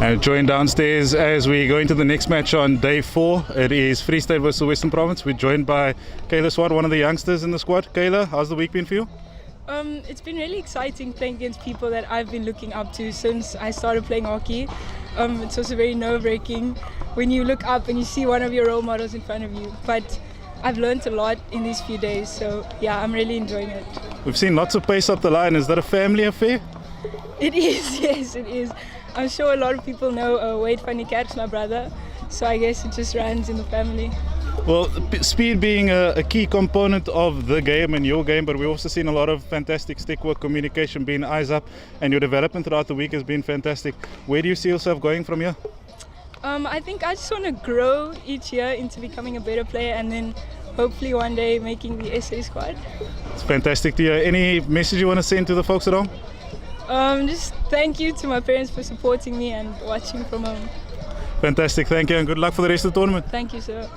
And joined downstairs as we go into the next match on day 4. It is Free State versus Western Province. We're joined by Kayla Swart, one of the youngsters in the squad. Kayla, how's the week been for you? It's been really exciting playing against people that I've been looking up to since I started playing hockey. It's also very nerve-wracking when you look up and you see one of your role models in front of you. But I've learned a lot in these few days, so yeah, I'm really enjoying it. We've seen lots of pace up the line. Is that a family affair? It is, yes, it is. I'm sure a lot of people know Wade Van Niekerk's my brother, so I guess it just runs in the family. Well, speed being a key component of the game and your game, but we've also seen a lot of fantastic stick work, communication, being eyes up, and your development throughout the week has been fantastic. Where do you see yourself going from here? I think I just want to grow each year into becoming a better player and then hopefully one day making the SA squad. It's fantastic to hear. Any message you want to send to the folks at home? Just thank you to my parents for supporting me and watching from home. Fantastic, thank you, and good luck for the rest of the tournament. Thank you, sir.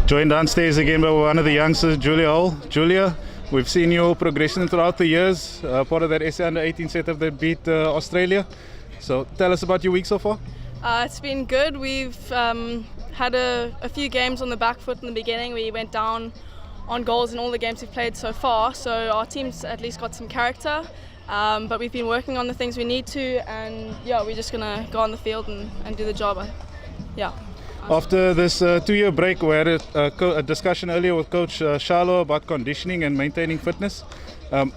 Joined downstairs again by one of the youngsters, Julia Hall. Julia, we've seen your progression throughout the years, part of that SA Under-18 setup that beat Australia. So tell us about your week so far. It's been good. We've had a few games on the back foot in the beginning. We went down on goals in all the games we've played so far, so our team's at least got some character. But we've been working on the things we need to, and yeah, we're just going to go on the field and do the job. Yeah. After this 2-year break, we had a discussion earlier with Coach Charlo about conditioning and maintaining fitness.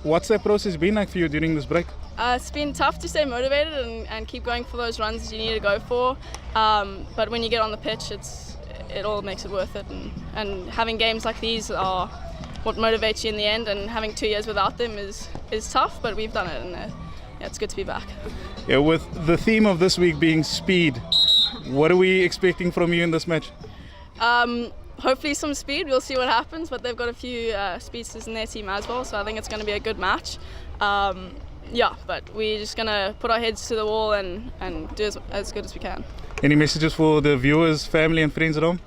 What's that process been like for you during this break? It's been tough to stay motivated and keep going for those runs you need to go for. But when you get on the pitch, it all makes it worth it. And having games like these are what motivates you in the end. And having 2 years without them is tough, but we've done it, and yeah, it's good to be back. Yeah, with the theme of this week being speed, what are we expecting from you in this match? Hopefully some speed. We'll see what happens, but they've got a few speedsters in their team as well, so I think it's going to be a good match. Yeah, but we're just going to put our heads to the wall and do as good as we can. Any messages for the viewers, family and friends at home?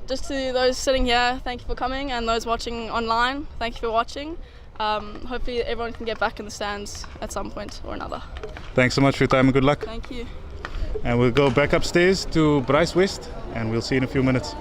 Just to those sitting here, thank you for coming, and those watching online, thank you for watching. Hopefully everyone can get back in the stands at some point or another. Thanks so much for your time and good luck. Thank you. And we'll go back upstairs to Bryce West, and we'll see you in a few minutes.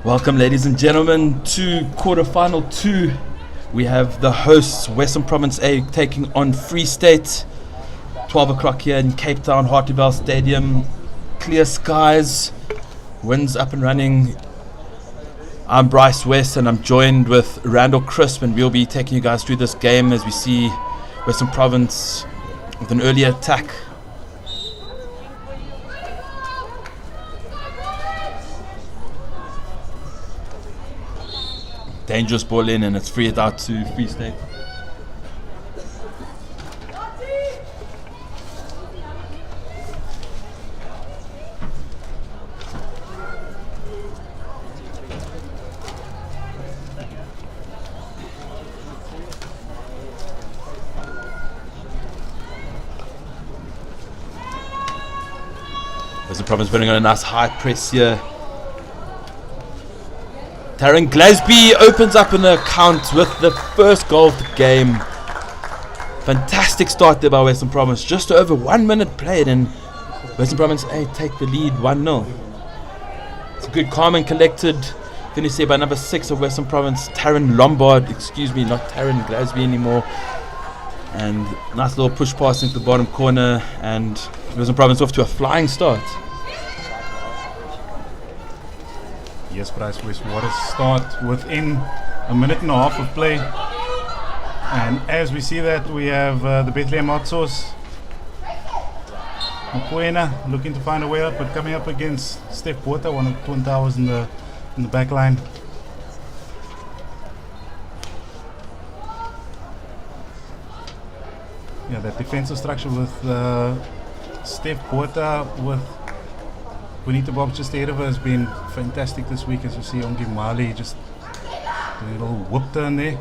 Welcome, ladies and gentlemen, to quarterfinal 2. We have the hosts, Western Province A, taking on Free State. 12 o'clock here in Cape Town, Hartlepool Stadium. Clear skies, winds up and running. I'm Bryce West, and I'm joined with Randall Crisp, and we'll be taking you guys through this game as we see Western Province with an early attack. Dangerous ball in, and it's freed out to Free State. Western Province putting on a nice high press here. Taryn Glasby opens up an account with the first goal of the game. Fantastic start there by Western Province. Just over 1 minute played, and Western Province A take the lead 1-0. It's a good, calm and collected finish here by number 6 of Western Province, Taryn Lombard. Excuse me, not Taryn Glasby anymore. And nice little push pass into the bottom corner, and Western Province off to a flying start. Yes, Bryce, what a start within a minute and a half of play. And as we see that, we have the Bethlehem hot sauce. Mokoena looking to find a way up, but coming up against Steph Porter, one of the Twin Towers in the back line. Yeah, that defensive structure with Steph Porter, with Bonita Bob just ahead of her, has been fantastic this week, as you see Ongi Mali just doing a little whoop turn there.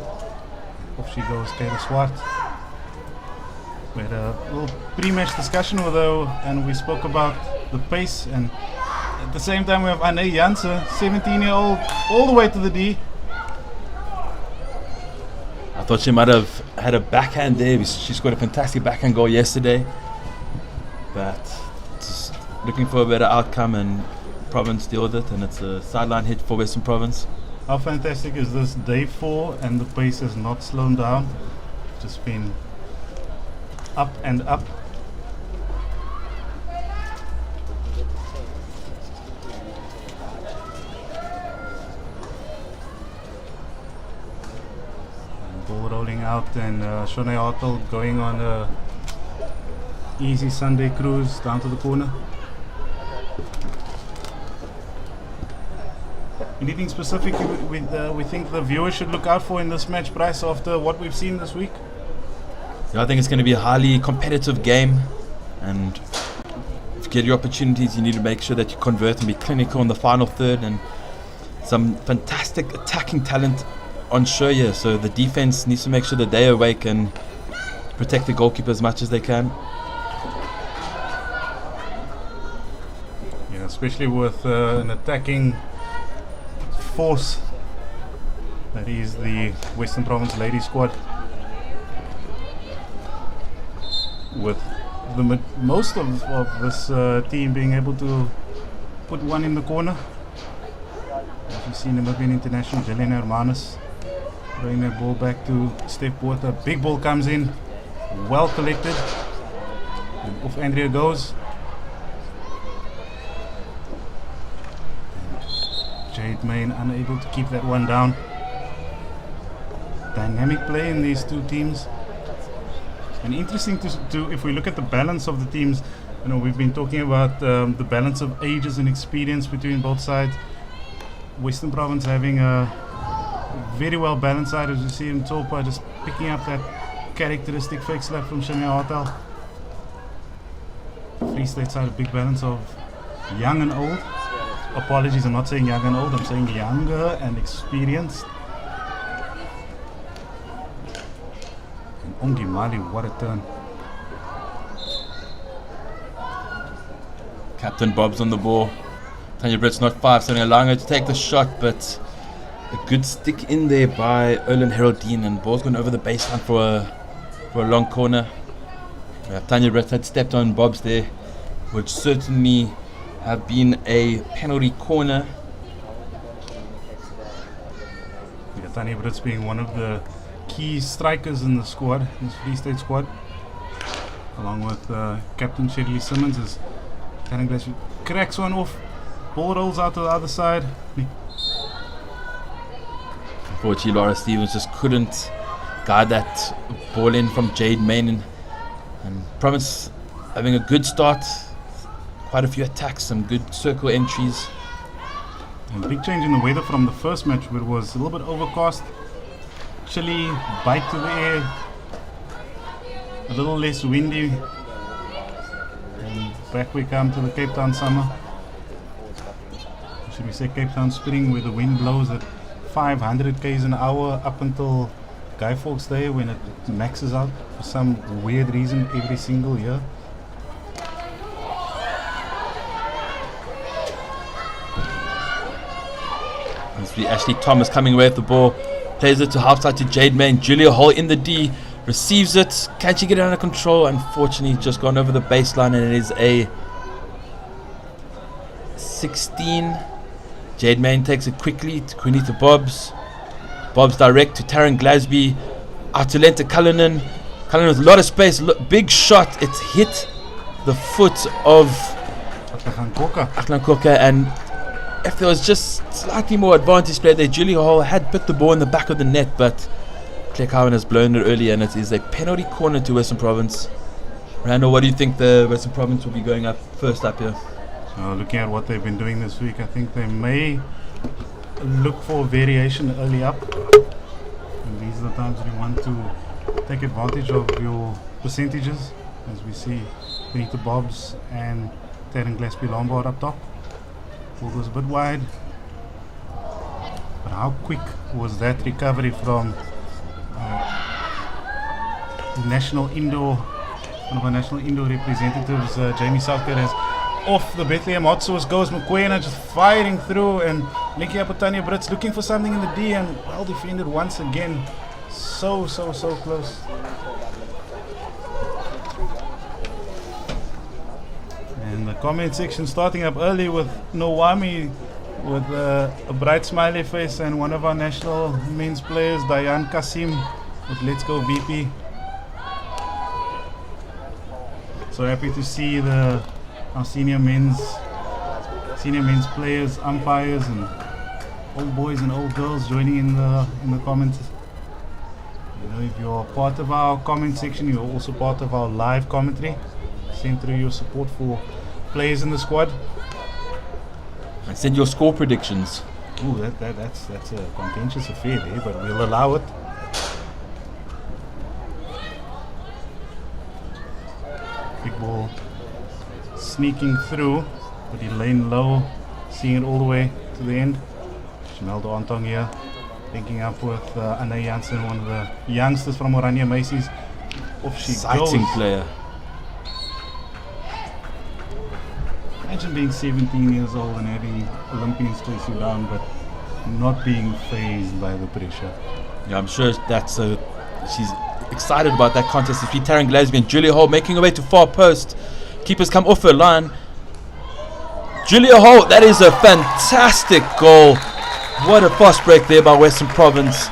Off she goes, Kayla Swart. We had a little pre-match discussion with her, and we spoke about the pace, and at the same time we have Anne Jansen, 17-year-old, all the way to the D. I thought she might have had a backhand there. She scored a fantastic backhand goal yesterday, but just looking for a better outcome, and Province deal with it, and it's a sideline hit for Western Province. How fantastic is this? Day 4 and the pace has not slowed down, just been up and up. Ball rolling out, and Shone Hartel going on a easy Sunday cruise down to the corner. Anything specific we think the viewers should look out for in this match, Bryce, after what we've seen this week? Yeah, I think it's going to be a highly competitive game, and if you get your opportunities, you need to make sure that you convert and be clinical in the final third, and some fantastic attacking talent on show here. So the defense needs to make sure that they're awake and protect the goalkeeper as much as they can. Yeah, especially with an attacking force that is the Western Province Ladies squad, with most of this team being able to put one in the corner. As we've seen Namibian international Jillian Hermanus throwing that ball back to Steph Porter. Big ball comes in, well collected, and off Andrea goes. Jade Main unable to keep that one down. Dynamic play in these two teams, and interesting to if we look at the balance of the teams. You know, we've been talking about the balance of ages and experience between both sides. Western Province having a very well balanced side, as you see in Topa, just picking up that characteristic fake slap from Shania Hartel. Free State side, a big balance of young and old. Apologies, I'm not saying young and old, I'm saying younger and experienced. And Ongi Mali, what a turn. Captain Bob's on the ball. Tanya Britt's not 5-7, allowing her to take the shot, but a good stick in there by Erlen Heraldine, and ball's gone over the baseline for a long corner. Tanya Britt had stepped on Bob's there, which certainly have been a penalty corner. Yeah, Tanya Britt's being one of the key strikers in the squad, this Free State squad, along with Captain Shirley Simmons, as Karen Glass cracks one off. Ball rolls out to the other side. Unfortunately, Laura Stevens just couldn't guide that ball in from Jade Main, and Province having a good start. Quite a few attacks, some good circle entries. A big change in the weather from the first match, where it was a little bit overcast, chilly, bite to the air, a little less windy. And back we come to the Cape Town summer. Should we say Cape Town spring, where the wind blows at 500 km an hour up until Guy Fawkes Day, when it maxes out for some weird reason every single year. Ashley Thomas coming away with the ball, plays it to half side to Jade Main. Julia Hall in the D, receives it. Can she get it under control? Unfortunately, just gone over the baseline, and it is a 16. Jade Main takes it quickly to Quinita Bobs. Bobs direct to Taryn Glasby. Out to Lenta Cullinan. Cullinan with a lot of space. Big shot. It hit the foot of Aklan Koka, and if there was just slightly more advantage play there, Julia Hall had put the ball in the back of the net, but Claire Cowan has blown it earlier, and it is a penalty corner to Western Province. Randall, what do you think the Western Province will be going up first up here? Looking at what they've been doing this week, I think they may look for variation early up. And these are the times when you want to take advantage of your percentages, as we see Benita Bobs and Taryn Glasby Lombard up top. Ball goes a bit wide, but how quick was that recovery from National Indoor one of our national indoor representatives, Jamie Southgate, has off the Bethlehem hot sauce goes Mokoena, just firing through, and Linky Apatania Brits looking for something in the D, and well defended once again. So close. And the comment section starting up early with Noami with a bright smiley face, and one of our national men's players, Dayan Kasim, with Let's Go VP. So happy to see our senior men's players, umpires, and old boys and old girls joining in the comments. You know, if you're part of our comment section, you're also part of our live commentary. Send through your support for players in the squad. And send your score predictions. Ooh, that's a contentious affair there, but we'll allow it. Big ball sneaking through, but he laying low, seeing it all the way to the end. Shmeldo Antong here, linking up with Anna Janssen, one of the youngsters from Oranje Macy's. Off she Exciting goes. player. Imagine being 17 years old and having Olympians chase you down, but not being fazed by the pressure. Yeah, I'm sure she's excited about that contest. It's Taryn Glasby and Julia Hall making her way to far post. Keepers come off her line. Julia Hall, that is a fantastic goal. What a fast break there by Western Province.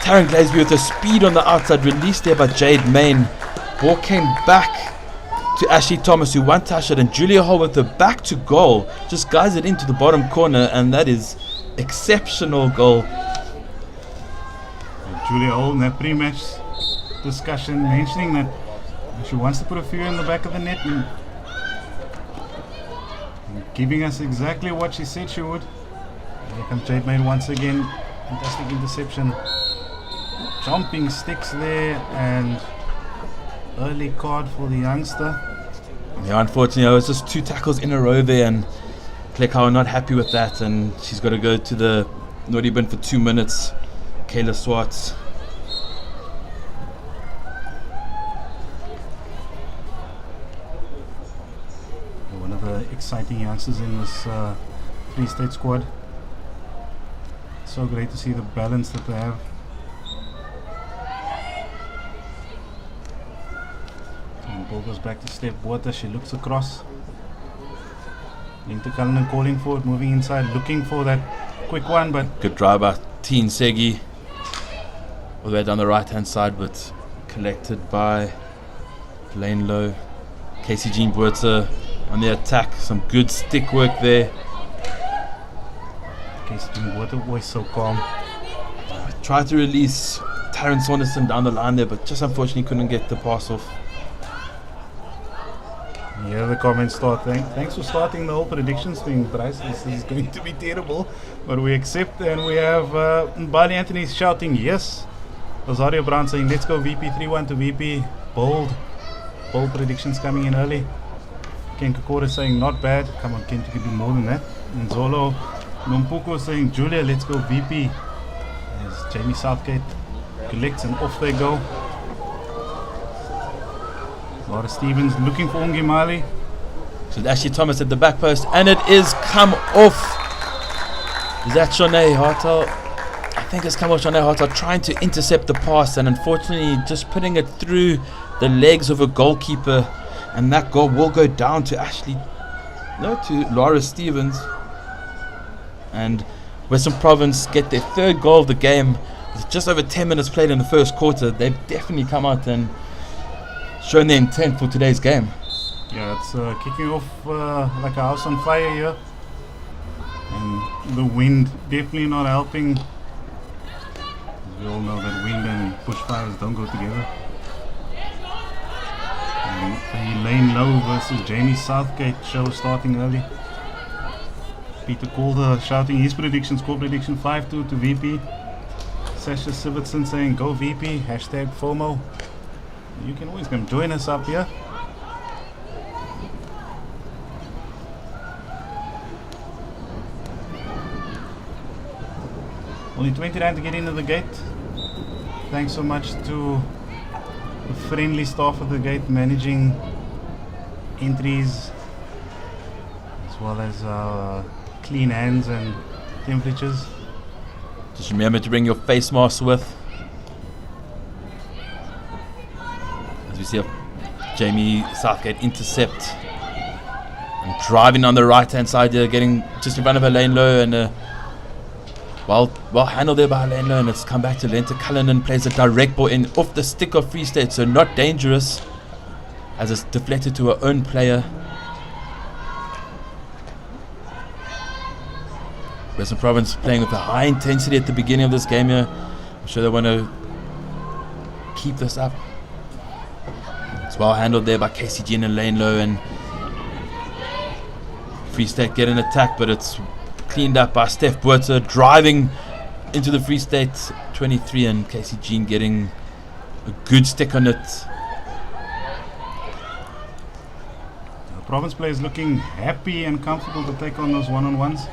Taryn Glasby with her speed on the outside, released there by Jade Main. Ball came back to Ashley Thomas, who one-touched it, and Julia Hall with the back to goal just guides it into the bottom corner, and that is exceptional goal. And Julia Hall in that pre-match discussion mentioning that she wants to put a few in the back of the net, and giving us exactly what she said she would. Here comes Jade Main once again. Fantastic interception. Jumping sticks there, and early card for the youngster. Yeah, unfortunately, it was just 2 tackles in a row there, and Klekau are not happy with that, and she's got to go to the naughty bin for 2 minutes. Kayla Swartz. One of the exciting youngsters in this Free State squad. So great to see the balance that they have. And the ball goes back to Steph Botha. She looks across. Linta Cullinan calling for it, moving inside, looking for that quick one, but Good drive by Teen Segi. All the way down the right hand side, but collected by Lane Low. Casey Jean Buerta on the attack. Some good stick work there. Casey Jean Botha always so calm. Tried to release Taryn Saunderson down the line there, but just unfortunately couldn't get the pass off. Yeah, the comments start. Thanks for starting the whole predictions thing, Bryce. This is going to be terrible, but we accept. And we have Bali Anthony shouting yes. Rosario Brown saying let's go VP, 3-1 to VP. Bold predictions coming in early. Ken Kakora saying not bad. Come on, Ken, you can do more than that. And Zolo Nompuko saying Julia, let's go VP. As Jamie Southgate collects and off they go. Laura Stevens looking for Ongimali. So Ashley Thomas at the back post, and it is come off. Is that Shanae Hartel? I think it's come off Shanae Hartel trying to intercept the pass, and unfortunately just putting it through the legs of a goalkeeper, and that goal will go down to to Laura Stevens. And Western Province get their 3rd goal of the game. With just over 10 minutes played in the first quarter. They've definitely come out and shown their intent for today's game. Yeah, it's kicking off like a house on fire here. And the wind definitely not helping. We all know that wind and bushfires don't go together. And the Lane Low versus Jamie Southgate show starting early. Peter Calder shouting his prediction, score prediction 5-2 to VP. Sasha Sivertson saying go VP, hashtag FOMO. You can always come join us up here. Only 20 rand to get into the gate. Thanks so much to friendly staff at the gate managing entries as well as clean hands and temperatures. Just remember to bring your face mask with. As we see Jamie Southgate intercept and driving on the right hand side here, getting just in front of her lane low, and well handled there by lane low, and it's come back to Lenta Cullinan, plays a direct ball in off the stick of Free State, so not dangerous as it's deflected to her own player. Western Province playing with a high intensity at the beginning of this game here. I'm sure they want to keep this up. It's well handled there by KCG in a lane low, and Free State get an attack, but it's cleaned up by Steph Buerter, driving into the Free State 23, and KCG getting a good stick on it. The Province players looking happy and comfortable to take on those one-on-ones.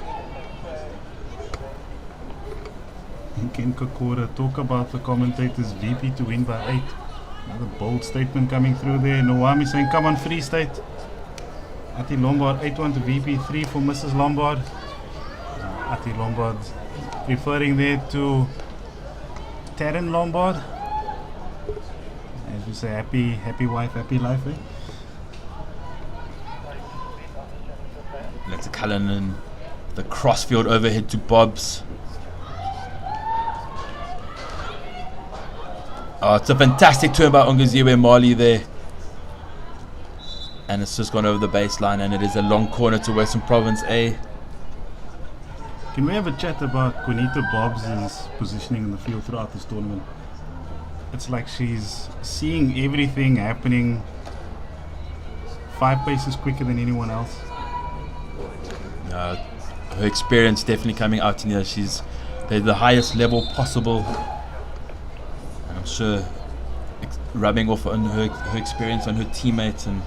Ken Kokora talk about the commentators VP to win by 8. Another bold statement coming through there. Noami saying, come on Free State. Ati Lombard 8-1 to VP, 3 for Mrs. Lombard. Ati Lombard referring there to Taryn Lombard. As we say, happy wife, happy life, eh? Let's Cullinan, the crossfield overhead to Bobs. Oh, it's a fantastic turn by Ongeziwe Mali there. And it's just gone over the baseline, and it is a long corner to Western Province A. Can we have a chat about Quinita Bobs' positioning in the field throughout this tournament? It's like she's seeing everything happening 5 paces quicker than anyone else. Her experience definitely coming out in here. She's played the highest level possible. And I'm sure rubbing off on her experience on her teammates, and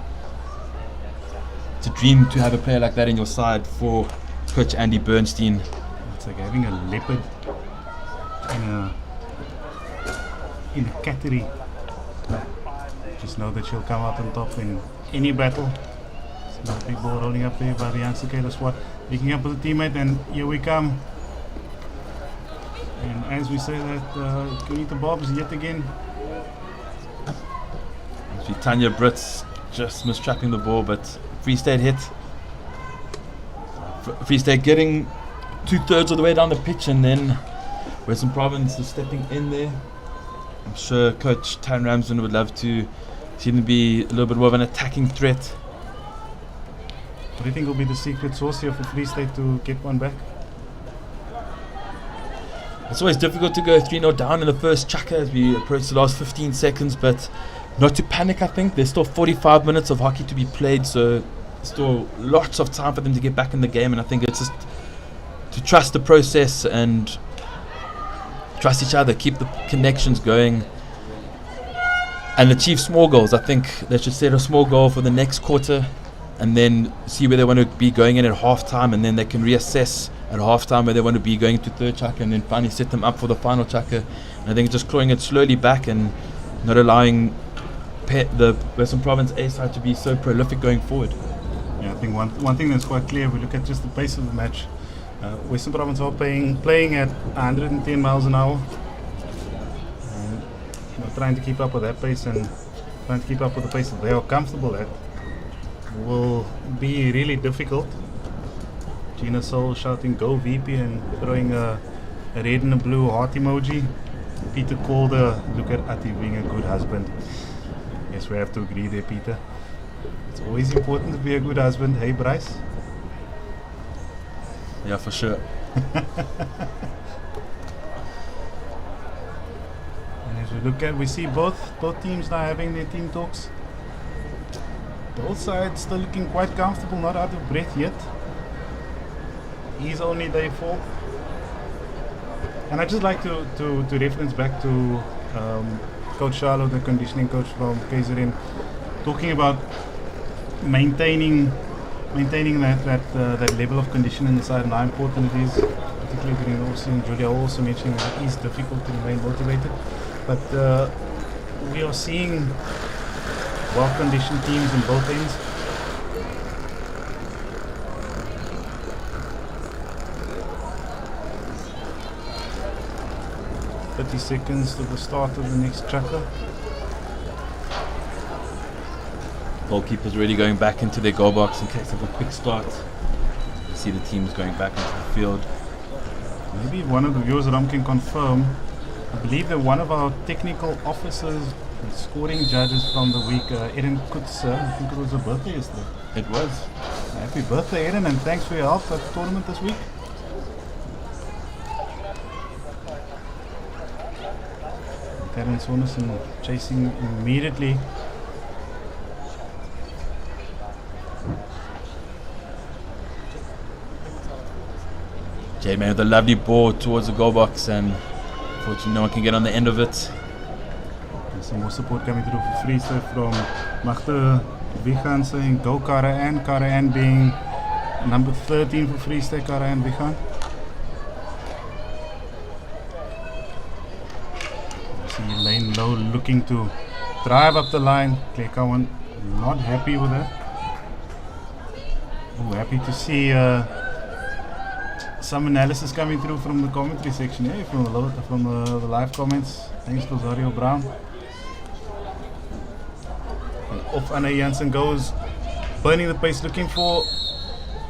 it's a dream to have a player like that in your side for Coach Andy Bernstein. It's like having a leopard in a cattery. Just know that she'll come out on top in any battle. So the big ball rolling up there by the youngster Kayla Swat, picking up with a teammate, and here we come. And as we say that, Kunita Bobs yet again. Tanya Brits just mistrapping the ball, but Free State hit. Free State getting 2/3 of the way down the pitch, and then Western Province is stepping in there. I'm sure Coach Tan Ramsden would love to see them be a little bit more of an attacking threat. What do you think will be the secret sauce here for Free State to get one back? It's always difficult to go 3-0 down in the first chukker as we approach the last 15 seconds, but not to panic. I think there's still 45 minutes of hockey to be played, so still lots of time for them to get back in the game, and I think it's just to trust the process and trust each other, keep the connections going, and achieve small goals. I think they should set a small goal for the next quarter and then see where they want to be going in at half-time, and then they can reassess at half-time where they want to be going to third chukker, and then finally set them up for the final chukker. And I think just clawing it slowly back and not allowing the Western Province A side to be so prolific going forward. Yeah, I think one thing that's quite clear, if we look at just the pace of the match, Western Province are playing at 110 miles an hour, and trying to keep up with that pace and trying to keep up with the pace that they are comfortable at will be really difficult. Gina Soul shouting "Go VP" and throwing a red and a blue heart emoji. Peter Calder, look at Ati being a good husband. Yes, we have to agree there, Peter. It's always important to be a good husband. Hey, Bryce? Yeah, for sure. And as we look at, we see both teams now having their team talks. Both sides still looking quite comfortable, not out of breath yet. He's only day 4. And I just like to reference back to Coach Charlo, the conditioning coach from KZN, talking about maintaining that level of condition in the side and how important it is, particularly during the off-season. Julia also mentioning that it is difficult to remain motivated. But we are seeing well-conditioned teams in both ends. Seconds to the start of the next chucker. Goalkeepers really going back into their goal box in case of a quick start. You see the teams going back into the field. Maybe one of the viewers at home can confirm. I believe that one of our technical officers, the scoring judges from the week, Eden Kutzer, I think it was a birthday yesterday. It was. Happy birthday, Eden, and thanks for your help at the tournament this week. Terence Wonderson chasing immediately. J-Man with a lovely ball towards the goal box, and unfortunately no one can get on the end of it. There's some more support coming through for free throw from Magda Vichan saying go Kara-Ann being number 13 for Free State, Kara-Ann Vichan. See Lane Low looking to drive up the line. Clay Cowan not happy with that. Oh, happy to see some analysis coming through from the commentary section, from the live comments. Thanks to Rosario Brown. And off Anna Janssen goes, burning the pace, looking for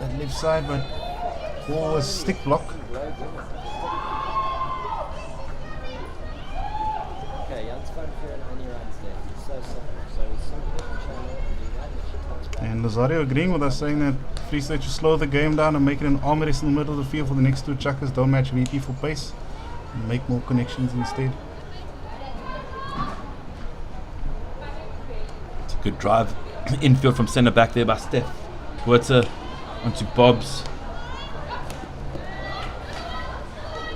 that left side, but ball was stick block. And Rosario agreeing with us, saying that Free State should slow the game down and make it an arm race in the middle of the field for the next two chuckers. Don't match VP for pace and make more connections instead. It's a good drive infield from centre back there by Steph Werther onto Bobs.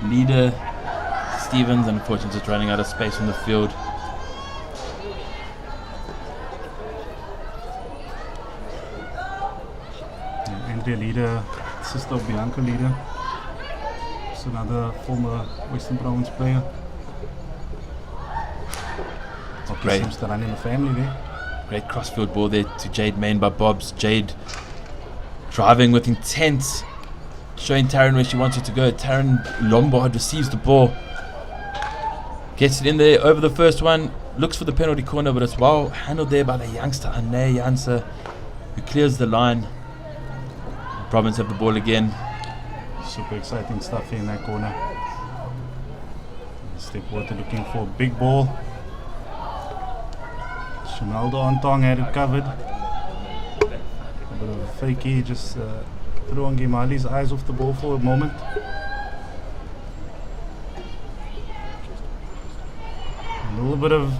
Leader Stevens, unfortunately, just running out of space on the field. Andrea Leader, sister of Bianca Leader. It's another former Western Province player. Great. Seems to run in the family there. Great crossfield ball there to Jade Main by Bobs. Jade driving with intent, showing Taryn where she wants it to go. Taryn Lombard receives the ball, gets it in there over the first one, looks for the penalty corner, but it's well handled there by the youngster Ane Janse, who clears the line. Province have the ball again. Super exciting stuff in that corner. Step Water looking for a big ball. Shinaldo Antong had it covered. A bit of a fakey, just threw on Gimali's eyes off the ball for a moment. A little bit of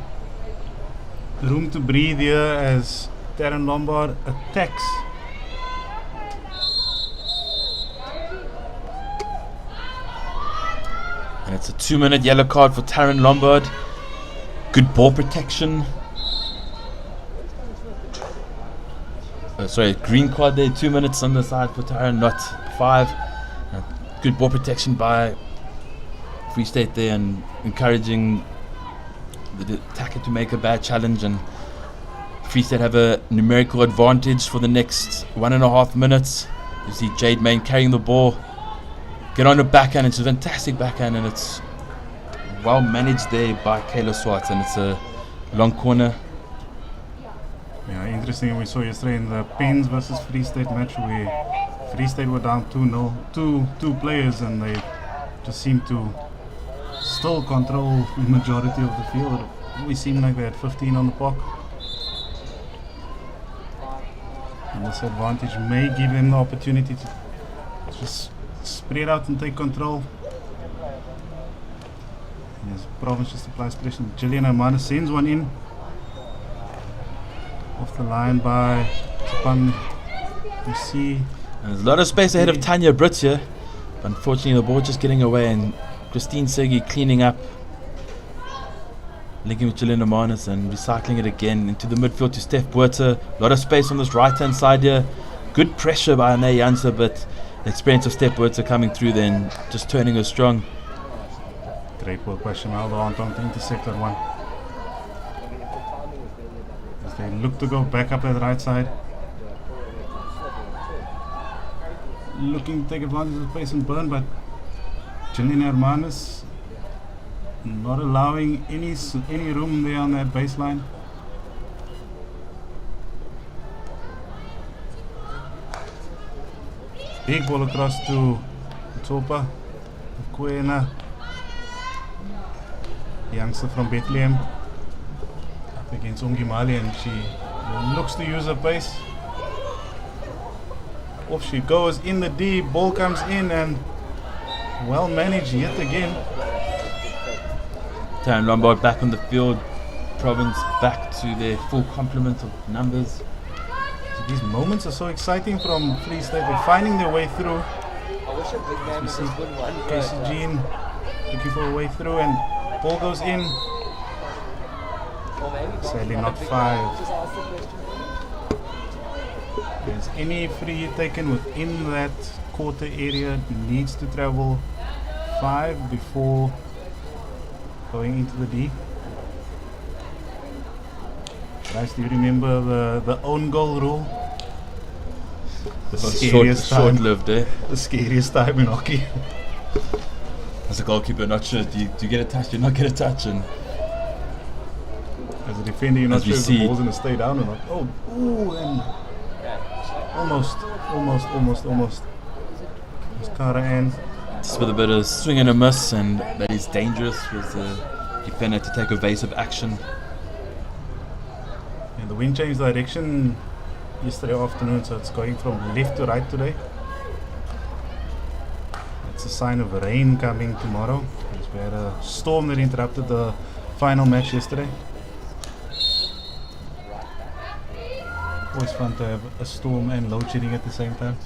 room to breathe here as Taryn Lombard attacks. And it's a 2-minute yellow card for Taryn Lombard. Good ball protection. Green card there, 2 minutes on the side for Taryn, not 5. Good ball protection by Free State there, and encouraging the attacker to make a bad challenge. And Free State have a numerical advantage for the next 1.5 minutes. You see Jade Main carrying the ball. Get on the backhand, it's a fantastic backhand, and it's well managed there by Kayla Swartz, and it's a long corner. Yeah, interesting. We saw yesterday in the Pens versus Free State match where Free State were down 2-0, two players, and they just seemed to still control the majority of the field. It always seemed like they had 15 on the puck. And this advantage may give them the opportunity to just spread out and take control. Yes, Province just applies pressure. Gillian Amana sends one in. Off the line by Japan. You see. And there's a lot of space ahead of Tanya Brits here. But unfortunately, the ball just getting away, and Christine Segi cleaning up. Linking with Gillian Amanis and recycling it again into the midfield to Steph Werther. A lot of space on this right hand side here. Good pressure by Ane Janse, but the experience of Steph Werther coming through then, just turning her strong. Great work by Shinaldo Antong to intercept that one. They look to go back up that right side. Looking to take advantage of the pace and burn, but Jillian Hermanis not allowing any room there on that baseline. Big ball across to Topa, Kwena, youngster from Bethlehem, up against Ongimali, and she looks to use her pace. Off she goes in the D, ball comes in, and well managed yet again. Taryn Lombard back on the field. Province back to their full complement of numbers. So these moments are so exciting from Free State. They're finding their way through. As we see Casey Jean looking for a way through, and ball goes in. Sadly not 5. There's any free taken within that quarter area needs to travel 5 before going into the D. Guys, do you remember the own goal rule? The scariest time. Short-lived, eh? The scariest time in hockey. As a goalkeeper, not sure. Do you get a touch? Do you not get a touch? And as a defender, you're not As we sure if see- the ball's going to stay down or not. Oh, ooh, and almost. It's Kara Ann. just with a bit of swing and a miss, and that is dangerous with the defender to take evasive action. And the wind changed direction yesterday afternoon, so it's going from left to right today. It's a sign of rain coming tomorrow, because we had a storm that interrupted the final match yesterday. Always fun to have a storm and load shedding at the same time.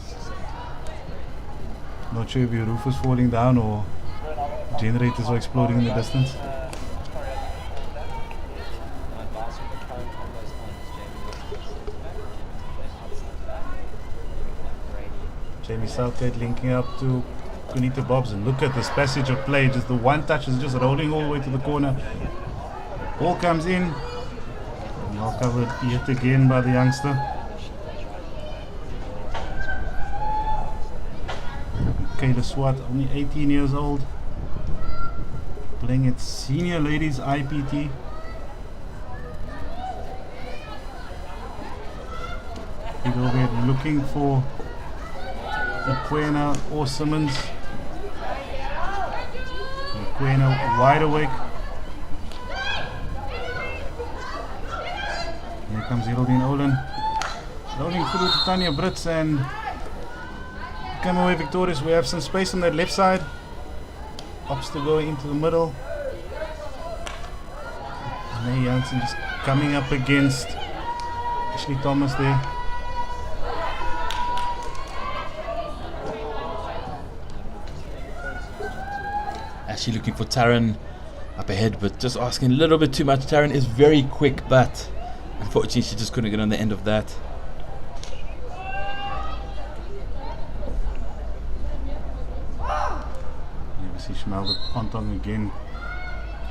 Not sure if your roof is falling down or generators are exploding in the distance. Jamie Southgate linking up to Kunita Bobs, and look at this passage of play. Just the one touch is just rolling all the way to the corner. Ball comes in. Well covered yet again by the youngster. Kayla Swart, only 18 years old, playing at senior ladies IPT. People over here looking for Mokoena or Simmons. Mokoena wide awake. Here comes Geraldine Olin, rolling through to Tanya Brits, and come away victorious. We have some space on that left side. Opts to go into the middle. May Janssen just coming up against Ashley Thomas there. Actually looking for Taryn up ahead, but just asking a little bit too much. Taryn is very quick, but unfortunately she just couldn't get on the end of that. Yeah, we see Shmelda Pontong again,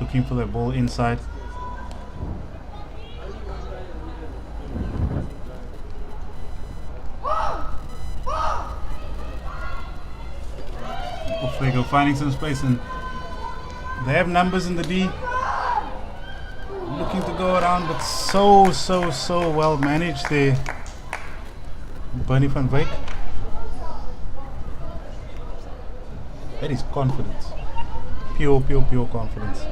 looking for that ball inside. Off they go, finding some space, and they have numbers in the D. Looking to go around, but so well managed there. Bernie van Wyk. That is confidence. Pure confidence.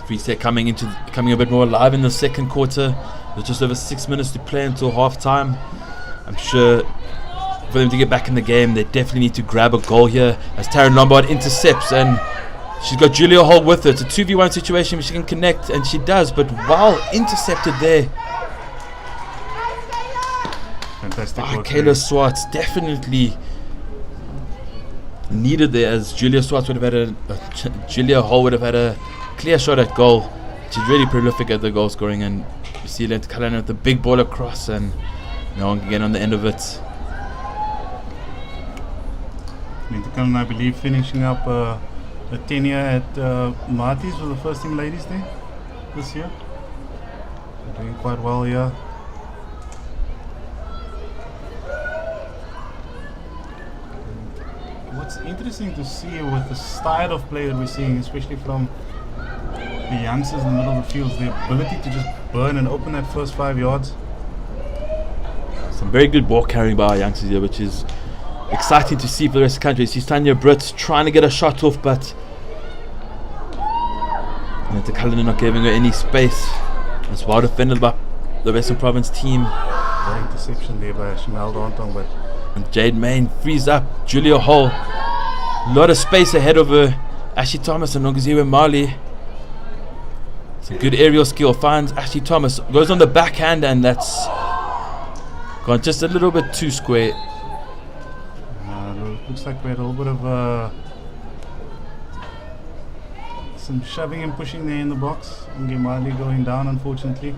Free State coming a bit more alive in the second quarter. There's just over 6 minutes to play until half time. I'm sure for them to get back in the game, they definitely need to grab a goal here as Taryn Lombard intercepts, and she's got Julia Hall with her. It's a 2v1 situation where she can connect, and she does, but while intercepted there, Fantastic work. Kayla Swartz definitely needed there, as Julia Swartz would have had Julia Hall would have had a clear shot at goal. She's really prolific at the goal scoring, and you see Lent Kalana with the big ball across, and no one can get on the end of it. Mintakan, I believe, finishing up a tenure at Marty's for the first team ladies there. this year. They're doing quite well here. What's interesting to see with the style of play that we're seeing, especially from the youngsters in the middle of the field, the ability to just burn and open that first 5 yards. Some very good ball carrying by our youngsters here, which is exciting to see for the rest of the country. See Tanya Brits trying to get a shot off, but the Cullinan not giving her any space. It's well defended by the Western Province team. Great interception there by Chanel Danton, but And Jade Main frees up Julia Hall. A lot of space ahead of her. Ashley Thomas and Nongaziwe Mali. Some good aerial skill. Finds Ashley Thomas. Goes on the backhand, and that's gone just a little bit too square. looks like we had a little bit of some shoving and pushing there in the box. Ngemali going down, unfortunately.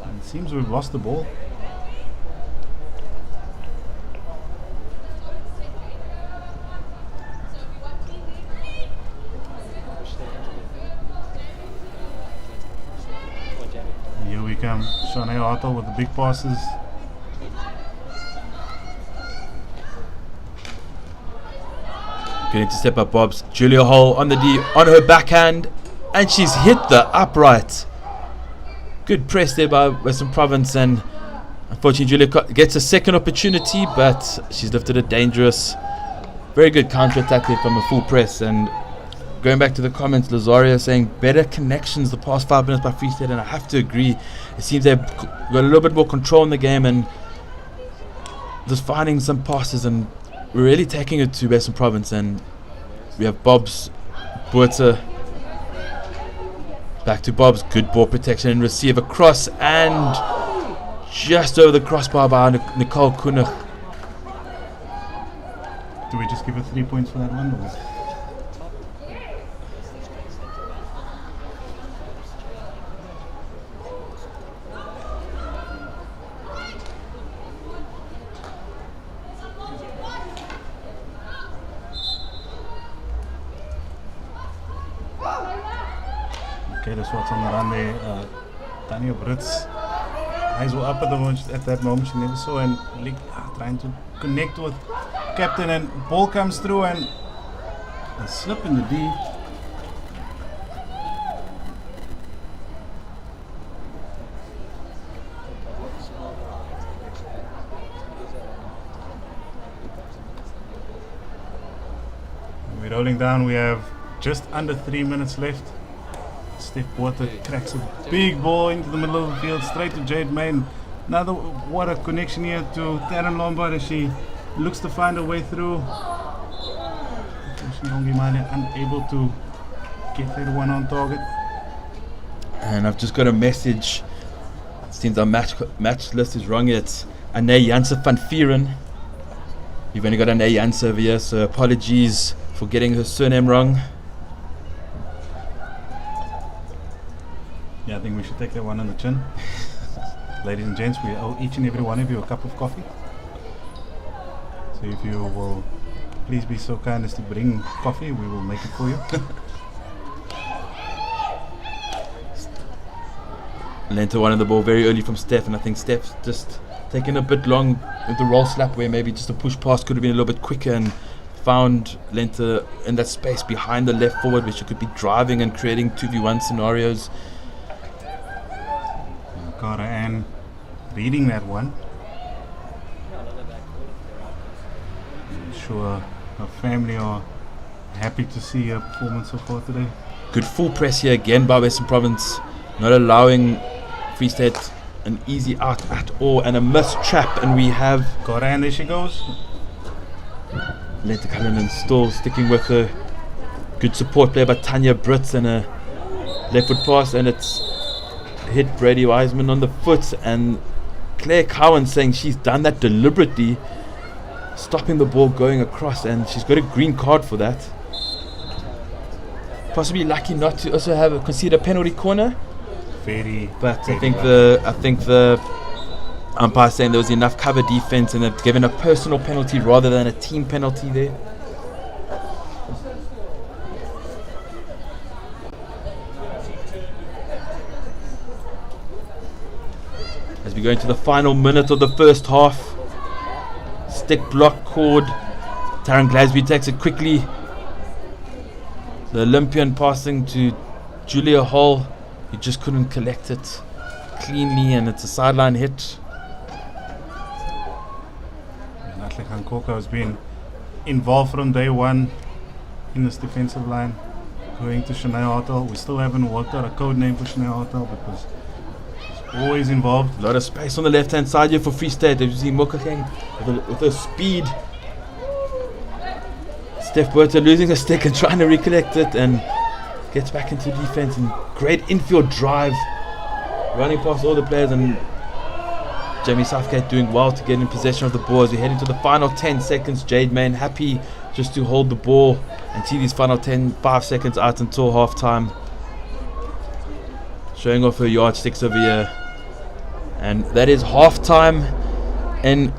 And it seems we've lost the ball. Here we come, Shanae Otto with the big passes. Getting to step up Bob's. Julia Hall on the D, on her backhand, and she's hit the upright. Good press there by Western Province, and unfortunately Julia gets a second opportunity, but she's lifted it dangerous. Very good counter-attack there from a full press. And going back to the comments, Lazaria saying better connections the past 5 minutes by Free State, and I have to agree. It seems they've got a little bit more control in the game and just finding some passes, and we're really taking it to Western Province. And we have Bob's Buerta. Back to Bob's. Good ball protection and receive across, and just over the crossbar by Nicole Kunich. Do we just give her 3 points for that one? Or? Okay, that's what's on the run there. Tanya Brits, eyes were up at the moment. At that moment, she never saw, and trying to connect with captain, and ball comes through, and a slip in the D. We're rolling down. We have just under 3 minutes left. Steph Water cracks a big ball into the middle of the field, straight to Jade Main. Another, what a connection here to Taryn Lombard as she looks to find her way through. Unfortunately, Ngemali unable to get that one on target. And I've just got a message. It seems our match list is wrong. It's Ane Janse van Vieren. We've only got Ane Janse over here, so apologies for getting her surname wrong. Yeah, I think we should take that one on the chin. Ladies and gents, we owe each and every one of you a cup of coffee. So if you will please be so kind as to bring coffee, we will make it for you. Lenta wanted the ball very early from Steph, and I think Steph's just taken a bit long with the roll slap, where maybe just a push pass could have been a little bit quicker, and found Lenta in that space behind the left forward, where she could be driving and creating 2v1 scenarios. Cara Ann reading that one. I'm sure her family are happy to see her performance so far today. Good full press here again by Western Province, not allowing Free State an easy out at all, and a missed trap, and we have Cara Ann, there she goes. Lenta Cullinan still sticking with her. Good support play by Tanya Brits, and a left foot pass, and it's hit Brady Wiseman on the foot, and Claire Cowan saying she's done that deliberately, stopping the ball going across, and she's got a green card for that. Possibly lucky not to also have concede a penalty corner, Very, but very I think the umpire saying there was enough cover defense and they've given a personal penalty rather than a team penalty there. As we go into the final minute of the first half, stick block called. Taron Glasby takes it quickly. The Olympian passing to Julia Hall. He just couldn't collect it cleanly, and it's a sideline hit. Natlek Hankoka has been involved from day one in this defensive line. Going to Shania Hartel. We still haven't worked out a code name for Shania Hartel because she's always involved. A lot of space on the left hand side here for Free State. As you see Mokakeng with her speed. Steph Berta losing a stick and trying to recollect it, and gets back into defense, and great infield drive, running past all the players, and Jamie Southgate doing well to get in possession of the ball as we head into the final 10 seconds. Jade Main happy just to hold the ball and see these final 5 seconds out until half time. Showing off her yardsticks over here. And that is half time in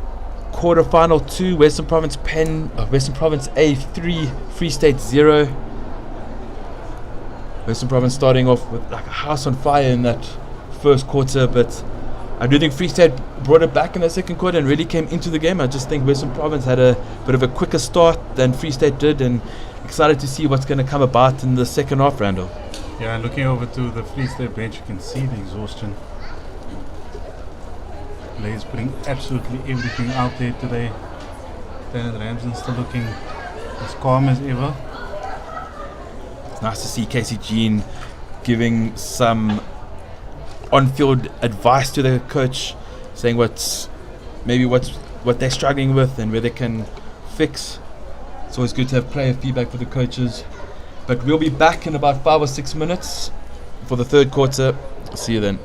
quarter-final 2. Western Province A 3, Free State 0. Western Province starting off with like a house on fire in that first quarter, but I do think Free State brought it back in the second quarter and really came into the game. I just think Western Province had a bit of a quicker start than Free State did, and excited to see what's going to come about in the second half, Randall. Yeah, looking over to the Free State bench, you can see the exhaustion. Players putting absolutely everything out there today. Tanner Ramsden still looking as calm as ever. It's nice to see Casey Jean giving some on-field advice to the coach, saying what they're struggling with and where they can fix. It's always good to have player feedback for the coaches. But we'll be back in about 5 or 6 minutes for the third quarter. See you then.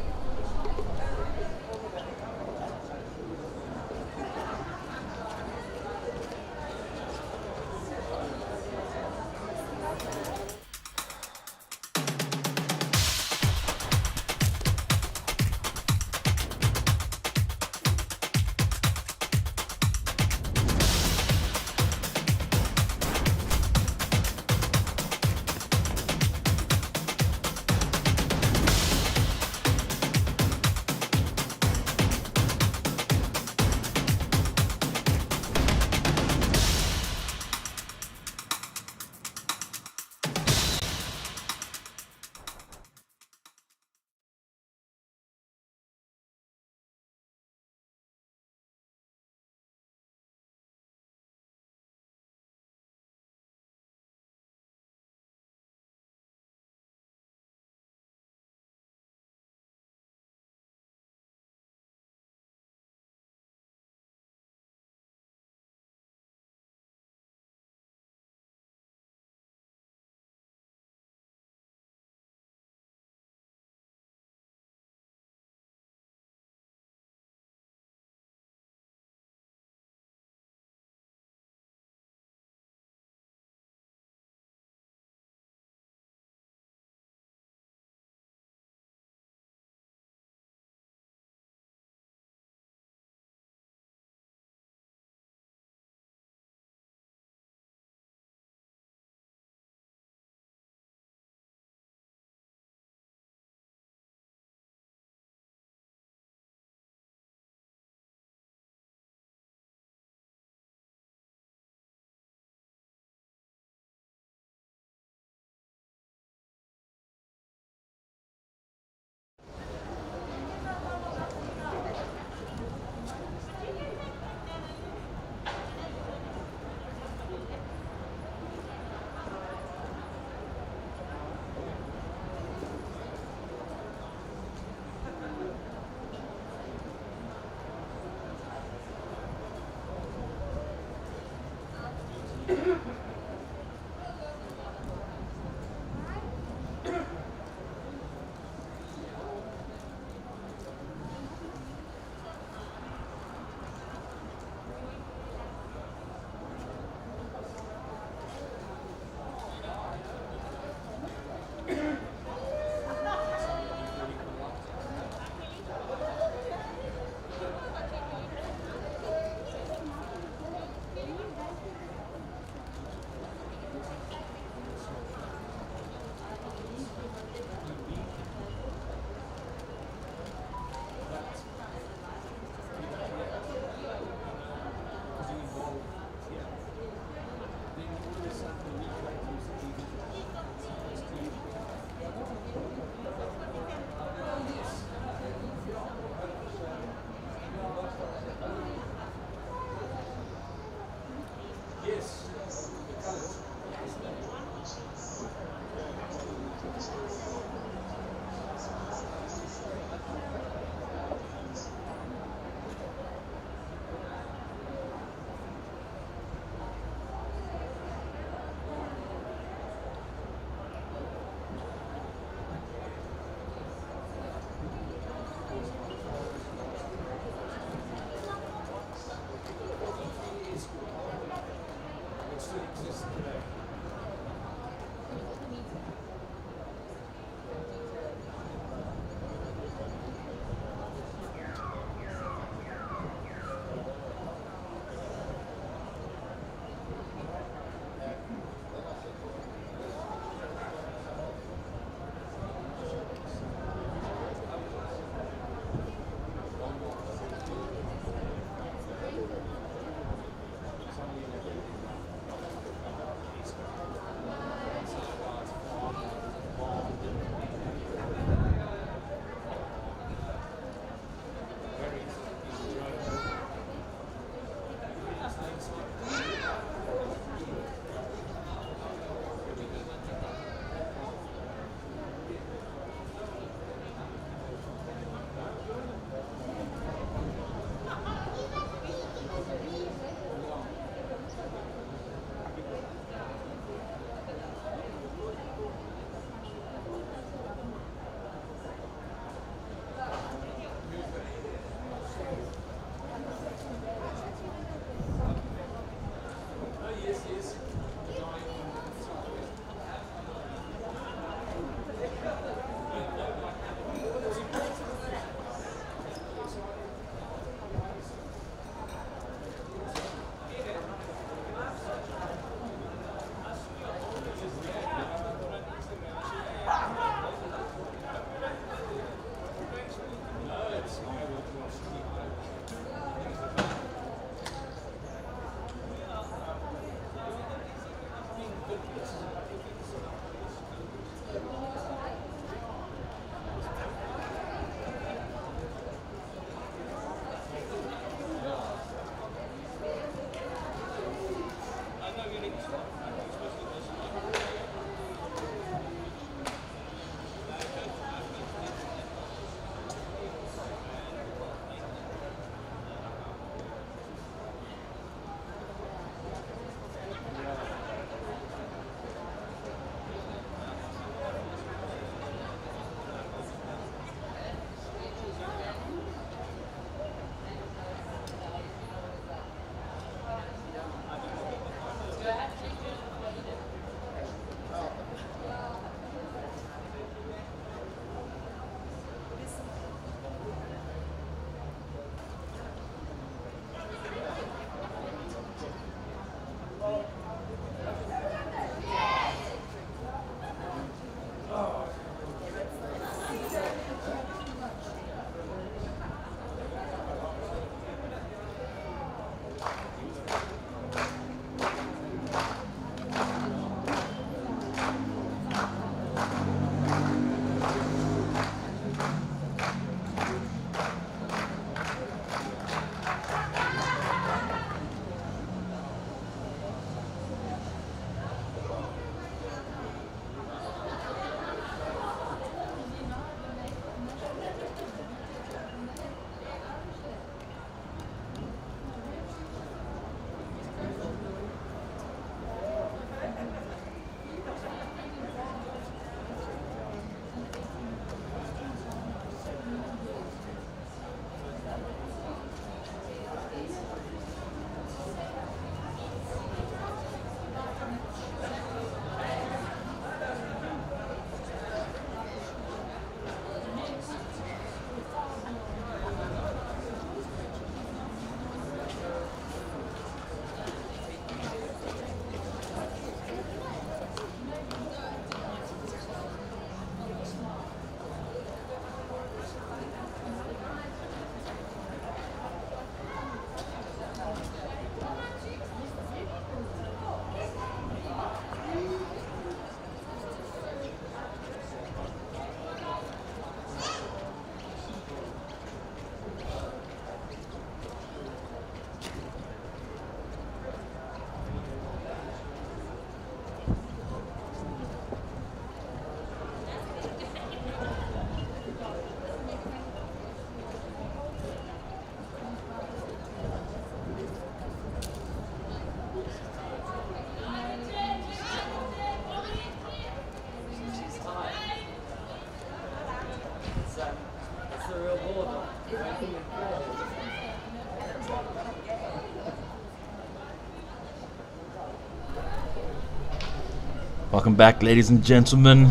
Welcome back, ladies and gentlemen.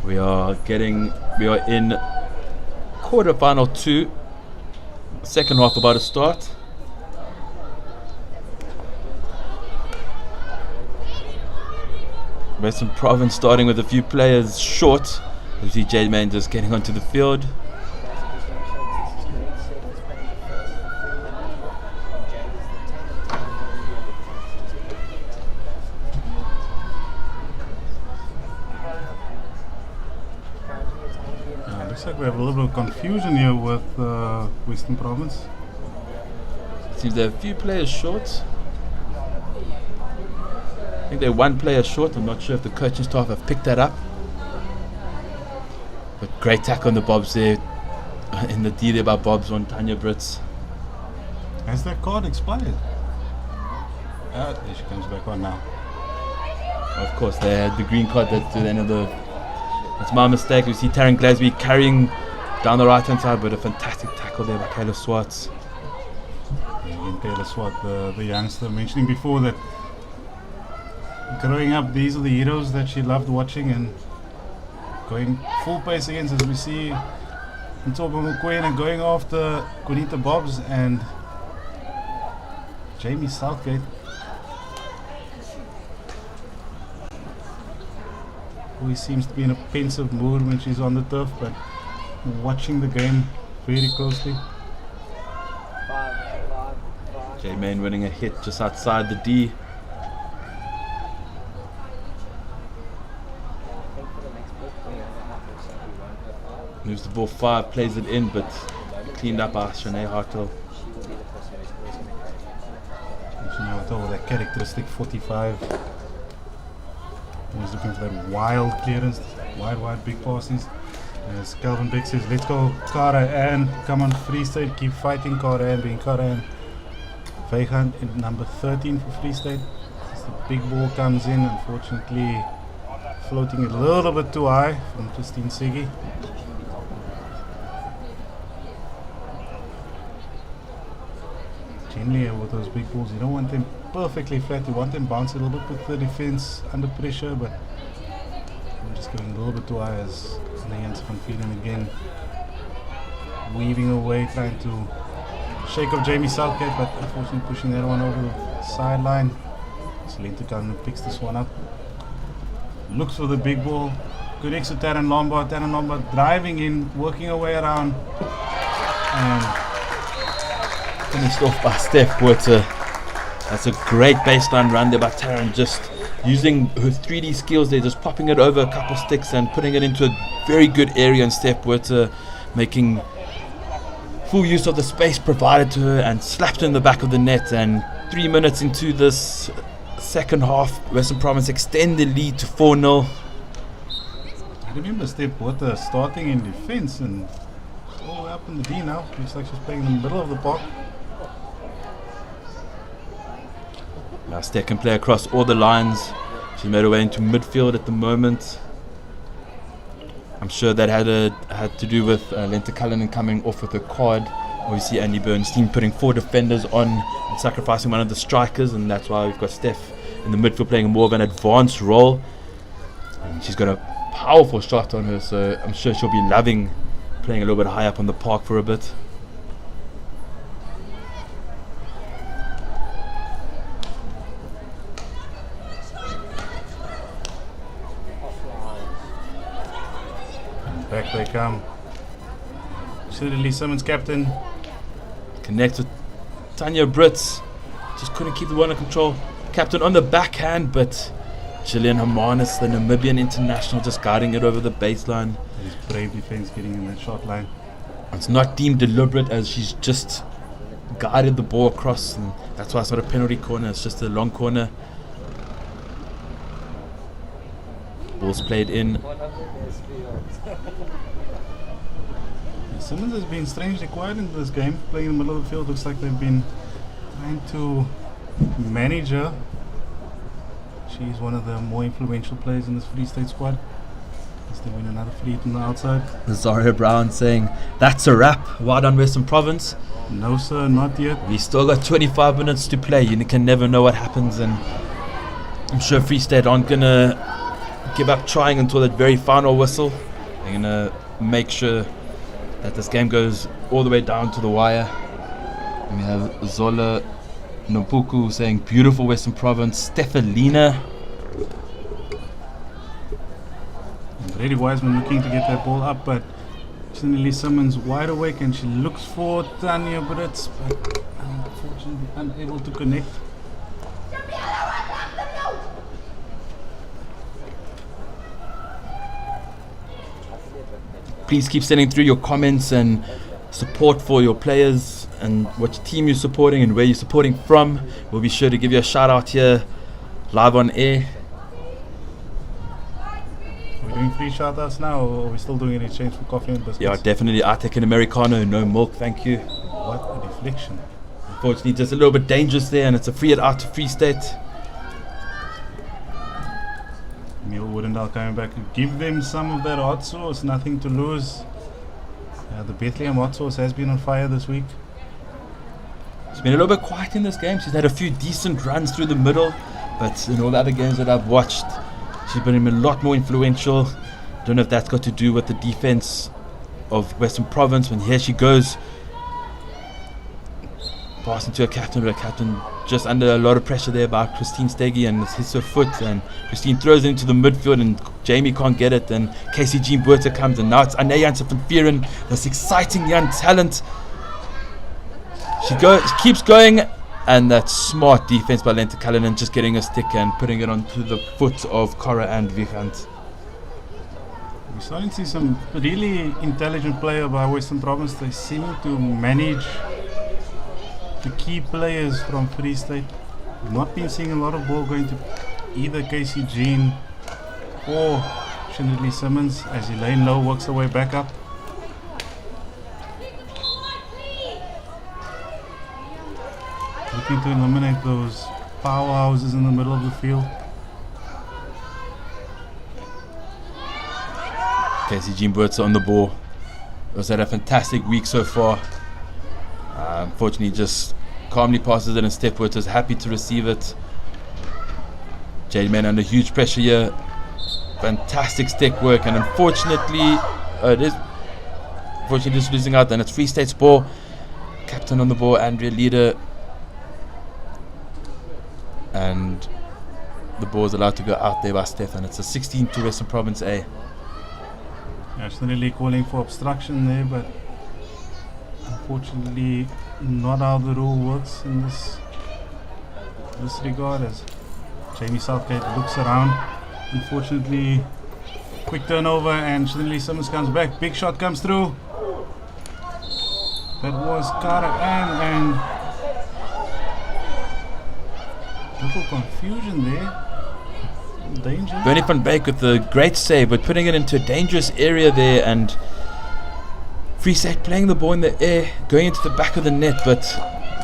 We are in quarterfinal 2. Second half about to start. Western Province starting with a few players short. You see J-Man just getting onto the field. Looks like we have a little bit of confusion here with Western Province. Seems there are a few players short. I think they're one player short. I'm not sure if the coaching staff have picked that up. But great tackle on the Bobs there. In the D there by Bobs on Tanya Brits. Has that card expired? There she comes back on now. Of course, they had the green card at the end of the... That's my mistake. We see Taryn Glasby carrying down the right hand side, but a fantastic tackle there by Kayla Swartz. Again, Kayla Swartz, the youngster, mentioning before that growing up, these are the heroes that she loved watching, and going full pace against, as we see Ntoba Mokoena going after Kunita Bobs and Jamie Southgate. Who seems to be in a pensive mood when she's on the turf, but watching the game very closely. J-Man winning a hit just outside the D. Moves the ball 5, plays it in, but cleaned up by Shanae Hartel. That characteristic 45. He's looking for that wild clearance, wide big passes. As Calvin Beck says, let's go Cara Ann, come on Free State, keep fighting Cara Ann, being Cara Ann. Weigand in number 13 for Free State. As the big ball comes in, unfortunately floating a little bit too high from Christine Siggy. Generally with those big balls, you don't want them perfectly flat, you want them bouncing a little bit with the defense under pressure, but I'm just going a little bit too high as Leanne van Vieren again weaving away, trying to shake off Jamie Southgate, but unfortunately pushing that one over the sideline. So Lentekan picks this one up, looks for the big ball, connects to Taryn Lombard. Taryn Lombard driving in, working her way around, and Finished off by Steph Porter. That's a great baseline run there by Taryn, just using her 3D skills there, just popping it over a couple sticks and putting it into a very good area, and Steph Porter making full use of the space provided to her and slapped in the back of the net. And 3 minutes into this second half, Western Province extend the lead to 4-0. I remember Steph Porter starting in defense and all the way up in the D now. Looks like she's playing in the middle of the park. Now Steph can play across all the lines. She made her way into midfield at the moment. I'm sure that had to do with Lenta Cullinan coming off with a card. Obviously Andy Bernstein putting 4 defenders on and sacrificing one of the strikers, and that's why we've got Steph in the midfield playing more of an advanced role. And she's got a powerful shot on her, so I'm sure she'll be loving playing a little bit high up on the park for a bit. Back they come. Shirley Simmons, captain. Connects with Tanya Brits. Just couldn't keep the one under control. Captain on the backhand, but Gillian Hermanus, the Namibian international, just guiding it over the baseline. His brave defense getting in that shot line. It's not deemed deliberate, as she's just guided the ball across, and that's why it's not a penalty corner, it's just a long corner. Ball's played in. Simmons has been strangely quiet in this game, playing in the middle of the field. Looks like they've been trying to manage her. She's one of the more influential players in this Free State squad. As they win another free from the outside. Zaria Brown saying, "That's a wrap. Well done, Western Province." No sir, not yet. We still got 25 minutes to play. You can never know what happens, and I'm sure Free State aren't gonna give up trying until that very final whistle. They're gonna make sure that this game goes all the way down to the wire. And we have Zola Nompuku saying, "Beautiful Western Province." Stefalina. And Brady Wiseman looking to get that ball up, but Shirley Simmons wide awake, and she looks for Tanya Brits, but unfortunately unable to connect. Please keep sending through your comments and support for your players and what team you're supporting and where you're supporting from. We'll be sure to give you a shout out here live on air. Are we doing free shout outs now, or are we still doing an exchange for coffee and biscuits? Yeah, definitely. I take an Americano, no milk, thank you. What a deflection. Unfortunately, just a little bit dangerous there, and it's a free it out to Free State. Neil Woodendale coming back to give them some of that hot sauce, nothing to lose. The Bethlehem hot sauce has been on fire this week. She's been a little bit quiet in this game. She's had a few decent runs through the middle, but in all the other games that I've watched, she's been a lot more influential. Don't know if that's got to do with the defense of Western Province. When here she goes, passing to her captain, but her captain just under a lot of pressure there by Christine Steggy, and it hits her foot, and Christine throws it into the midfield, and Jamie can't get it, and Casey Jean Buerta comes, and now it's Ane Janssen van Vieren, this exciting young talent. She keeps going, and that smart defense by Lenta Cullinan, just getting a stick and putting it onto the foot of Cora and Vigant. We're starting to see some really intelligent player by Western Province. They seem to manage the key players from Free State. We've not been seeing a lot of ball going to either Casey Jean or Shinley Simmons as Elaine Lowe works her way back up. Looking to eliminate those powerhouses in the middle of the field. Casey Jean Burt's on the ball. Was had a fantastic week so far. Unfortunately, just calmly passes it, and Steph Witt is happy to receive it. Jade Man under huge pressure here. Fantastic stick work, and unfortunately, just losing out. And it's Free State's ball. Captain on the ball, Andrea Leader, and the ball is allowed to go out there by Steph, and it's a 16 to Western Province A. Nationally calling for obstruction there, but unfortunately not how the rule works in this regard, as Jamie Southgate looks around. Unfortunately, quick turnover and Shinley Simmons comes back. Big shot comes through. That was Cara Ann, and little confusion there. Danger. Bernie van Beek with a great save, but putting it into a dangerous area there, and Free State playing the ball in the air, going into the back of the net, but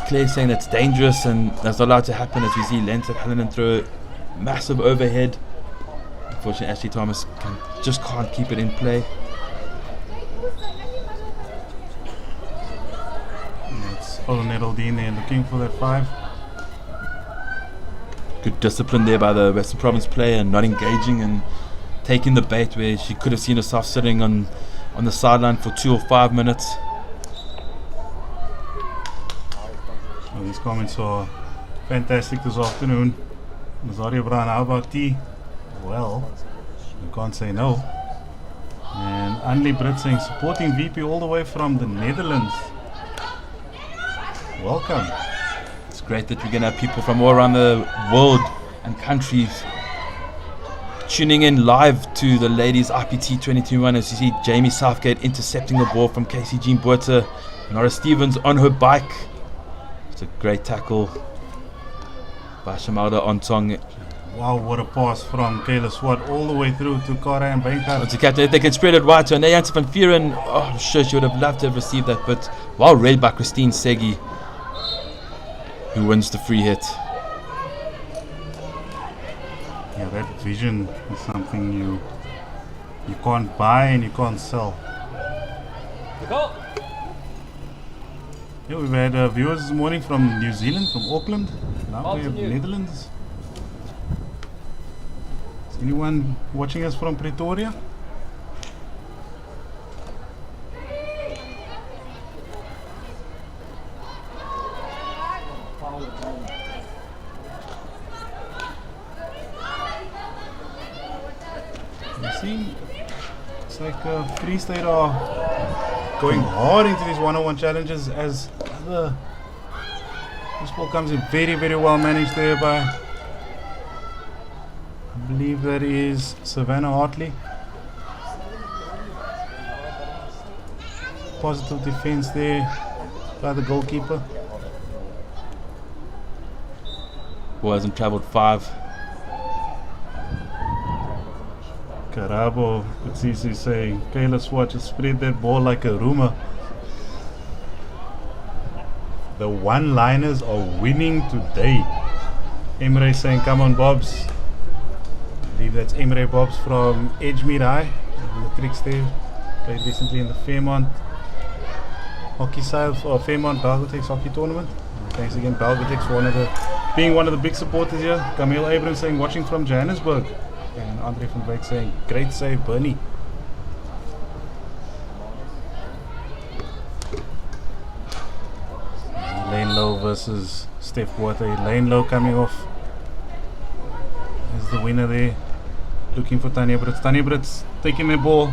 Claire saying that's dangerous and that's not allowed to happen, as we see Lance Hallinan throw a massive overhead. Unfortunately, Ashley Thomas just can't keep it in play. And it's Olenet Aldine there looking for that 5. Good discipline there by the Western Province player, and not engaging and taking the bait where she could have seen herself sitting on the sideline for 2 or 5 minutes. Well, these comments are fantastic this afternoon. Nazaria Brown, how about tea? Well, you can't say no. And Anli Britt saying supporting VP all the way from the Netherlands. Welcome. It's great that we're going to have people from all around the world and countries tuning in live to the ladies IPT 2021, as you see Jamie Southgate intercepting the ball from Casey Jean Buerta. Nora Stevens on her bike. It's a great tackle by Shamalda Ontong. Wow, what a pass from Kayla Swart all the way through to Cara and Bankar. Once captain, if they can spread it wide to Nayanta van Vuren, I'm sure she would have loved to have received that, but well read by Christine Segi, who wins the free hit. Yeah, that vision is something you can't buy and you can't sell. Yeah, we've had viewers this morning from New Zealand, from Auckland. Now we have Netherlands. Is anyone watching us from Pretoria? It's like Free State are going hard into these one-on-one challenges, as this ball comes in very, very well managed there by, I believe that is Savannah Hartley. Positive defense there by the goalkeeper. Ball hasn't travelled 5. Karabo, it's easy to say. Kayla Swart just spread that ball like a rumor. The one-liners are winning today. Emre saying, come on, Bobs. I believe that's Emre Bobs from Edgemead High. The tricks there. Played recently in the Fairmont hockey side, or Fairmont Belgotex hockey tournament. Thanks again, Belgotex, for being one of the big supporters here. Camille Abrams saying, watching from Johannesburg. And Andre van Beek saying, great save, Bernie. Lane Low versus Steph Water. Lane Low coming off as the winner there. Looking for Tanya Brits. Tanya Brits taking the ball.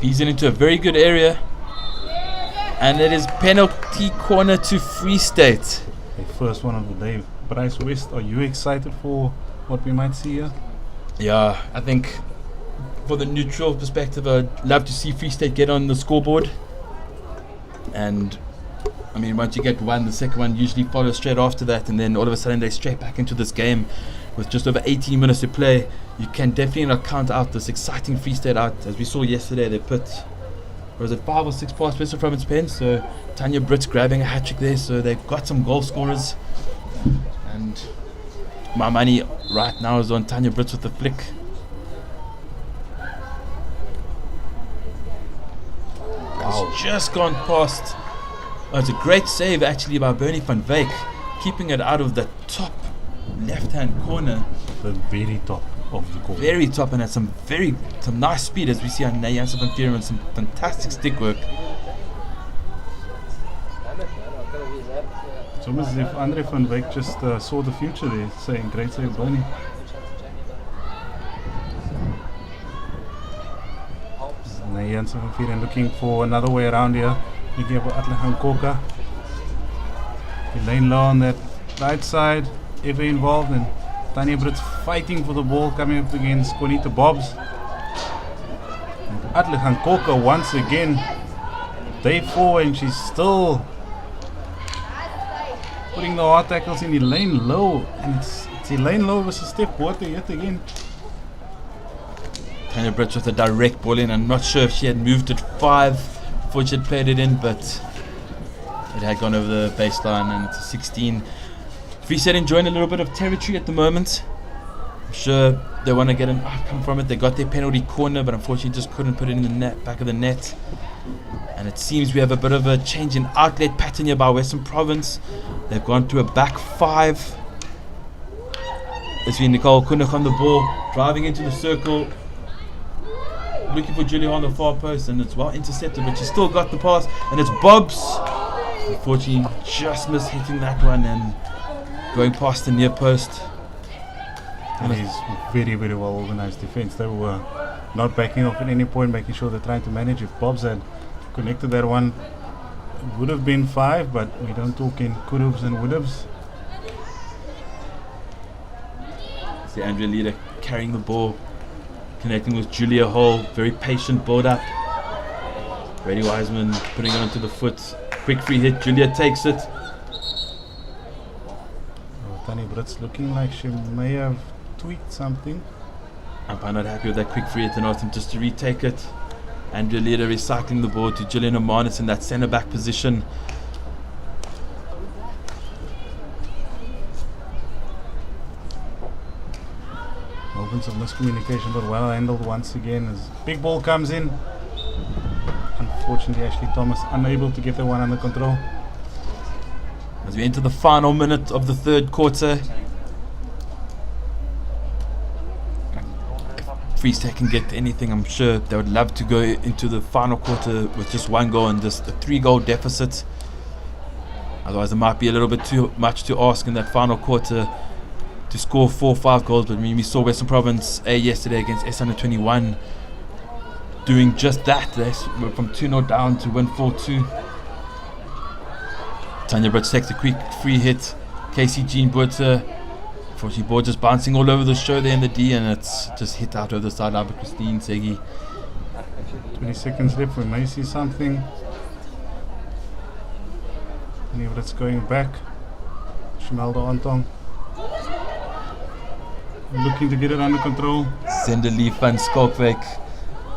He's into a very good area. And it is penalty corner to Free State. The first one of the day. Bryce West, are you excited for what we might see here? Yeah, I think for the neutral perspective, I'd love to see Free State get on the scoreboard. And I mean, once you get one, the second one usually follows straight after that, and then all of a sudden they're straight back into this game with just over 18 minutes to play. You can definitely not count out this exciting Free State out. As we saw yesterday, they put, what was it, 5 or 6 past Western Province pen. So Tanya Brits grabbing a hat trick there, so they've got some goal scorers. And my money right now is on Tanya Brits with the flick. Wow. It's just gone past. Oh, it's a great save actually by Bernie van Wyk, keeping it out of the top left-hand corner. The very top of the goal. Very top, and at some nice speed, as we see on Janssen van Vieren, and some fantastic stick work. It's almost as if Andre van Wyk just saw the future there, saying great save Bernie. Janssen van Vieren looking for another way around here. Looking at Atlehan Koka. Elaine Low on that right side, ever involved, and Tanya Brits fighting for the ball, coming up against Konita Bobs. Atlehan Koka once again, day 4, and she's still putting the hard tackles in Elaine Low, and it's Elaine Low versus Steph Botha yet again. Tanya Brits with a direct ball in. I'm not sure if she had moved it 5 before she had played it in, but it had gone over the baseline and to 16. Free State enjoying a little bit of territory at the moment. I'm sure they want to get an outcome from it. They got their penalty corner, but unfortunately just couldn't put it in the net, back of the net. And it seems we have a bit of a change in outlet pattern here by Western Province. They've gone to a back 5. It's been Nicole Kunich on the ball, driving into the circle, looking for Julia on the far post, and it's well intercepted, but she's still got the pass, and it's Bobs. Unfortunately, just missed hitting that one and going past the near post. And it's very, very well organized defense. They were not backing off at any point, making sure they're trying to manage. If Bobs had connected that one, it would have been 5, but we don't talk in could-haves and would-haves. See Andrea Leader carrying the ball, connecting with Julia Hall. Very patient build up. Brady Wiseman putting it onto the foot. Quick free hit. Julia takes it. Tanya Brits looking like she may have tweaked something. I'm not happy with that quick free hit and asked him just to retake it. Andrea Leader recycling the ball to Gillian Omanis in that centre back position. Moments of miscommunication, but well handled once again as big ball comes in. Unfortunately, Ashley Thomas unable to get the one under control. As we enter the final minute of the third quarter, if Free State can get anything, I'm sure they would love to go into the final quarter with just 1 goal and just a 3-goal deficit. Otherwise, it might be a little bit too much to ask in that final quarter to score 4 or 5 goals. But I mean, we saw Western Province yesterday against S21 doing just that. They went from 2-0 down to win 4-2. Tanya Brits takes a quick free hit. Casey Jean Botha, unfortunately, ball just bouncing all over the show there in the D, and it's just hit out over the sideline by Christine Segi. 20 seconds left, we may see something. Tanya Brits going back. Shimelda Antong looking to get it under control. Zenderlee van Skalkwyk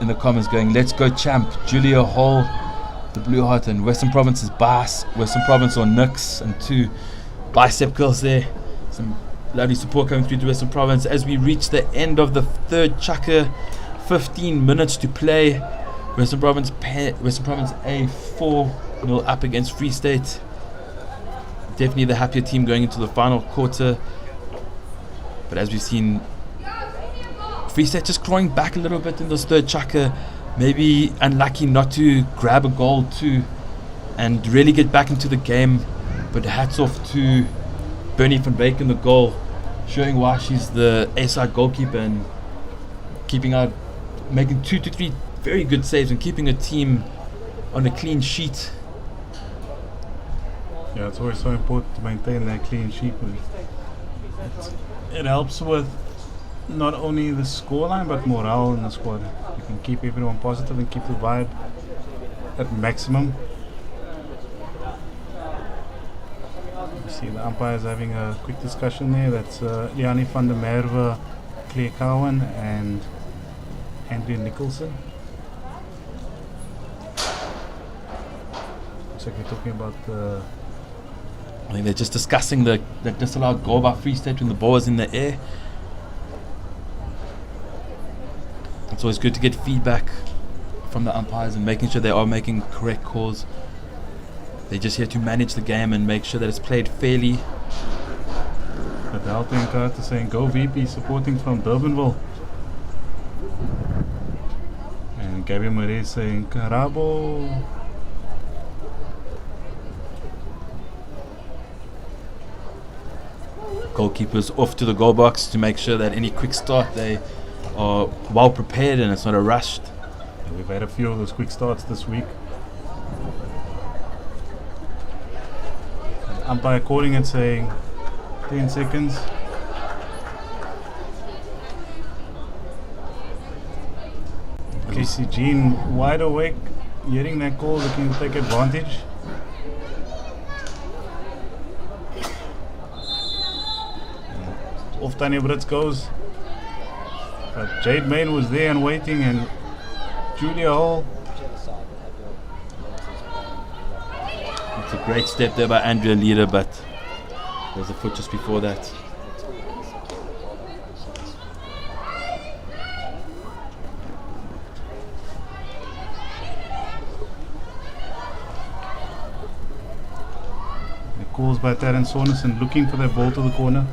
in the comments going, let's go champ. Julia Hall, the Blue Heart, and Western Province's Bass. Western Province on Nix, and 2 bicep girls there. Some lovely support coming through to Western Province as we reach the end of the third chukker. 15 minutes to play. Western Province A 4-0 up against Free State. Definitely the happier team going into the final quarter. But as we've seen, Free State just clawing back a little bit in this third chukker. Maybe unlucky not to grab a goal too and really get back into the game. But hats off to Bernie van Wyk in the goal, showing why she's the A-side goalkeeper and keeping out, making 2 to 3 very good saves and keeping a team on a clean sheet. Yeah, it's always so important to maintain that clean sheet. It helps with not only the scoreline but morale in the squad. You can keep everyone positive and keep the vibe at maximum. You see the umpires having a quick discussion there. That's Liani van der Merwe, Claire Cowan and Andrea Nicholson. Looks like we're talking about the... I think they're just discussing the disallowed goal by Free State when the ball was in the air. It's always good to get feedback from the umpires and making sure they are making correct calls. They're just here to manage the game and make sure that it's played fairly. Delta and Carter saying go VP, supporting from Durbanville. And Gabby Marais saying Karabo. Goalkeepers off to the goal box to make sure that any quick start they are well prepared and it's not a rushed. And we've had a few of those quick starts this week. And umpire calling and saying 10 seconds. Casey Jean wide awake, hearing that call, looking to take advantage. Off Tanya Brits goes. But Jade Main was there and waiting, and Julia Hall. It's a great step there by Andrea Leader, but there's a foot just before that. The calls by Taryn Saunderson looking for that ball to the corner.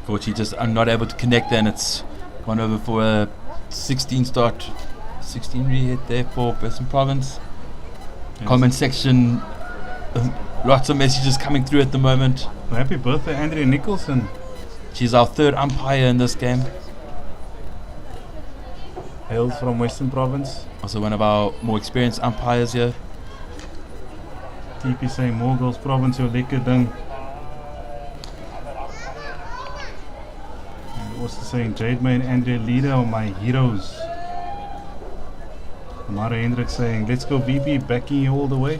Unfortunately, just I'm not able to connect there, and it's gone over for a 16 start, 16 re-hit there for Western Province. Yes. Comment section, lots of messages coming through at the moment. Well, happy birthday, Andrea Nicholson. She's our third umpire in this game. Hails from Western Province. Also one of our more experienced umpires here. TP saying more goals province, your lekker ding. And also saying Jade May and Andrea Leader are my heroes. Mara Hendrik saying let's go VP, backing you all the way.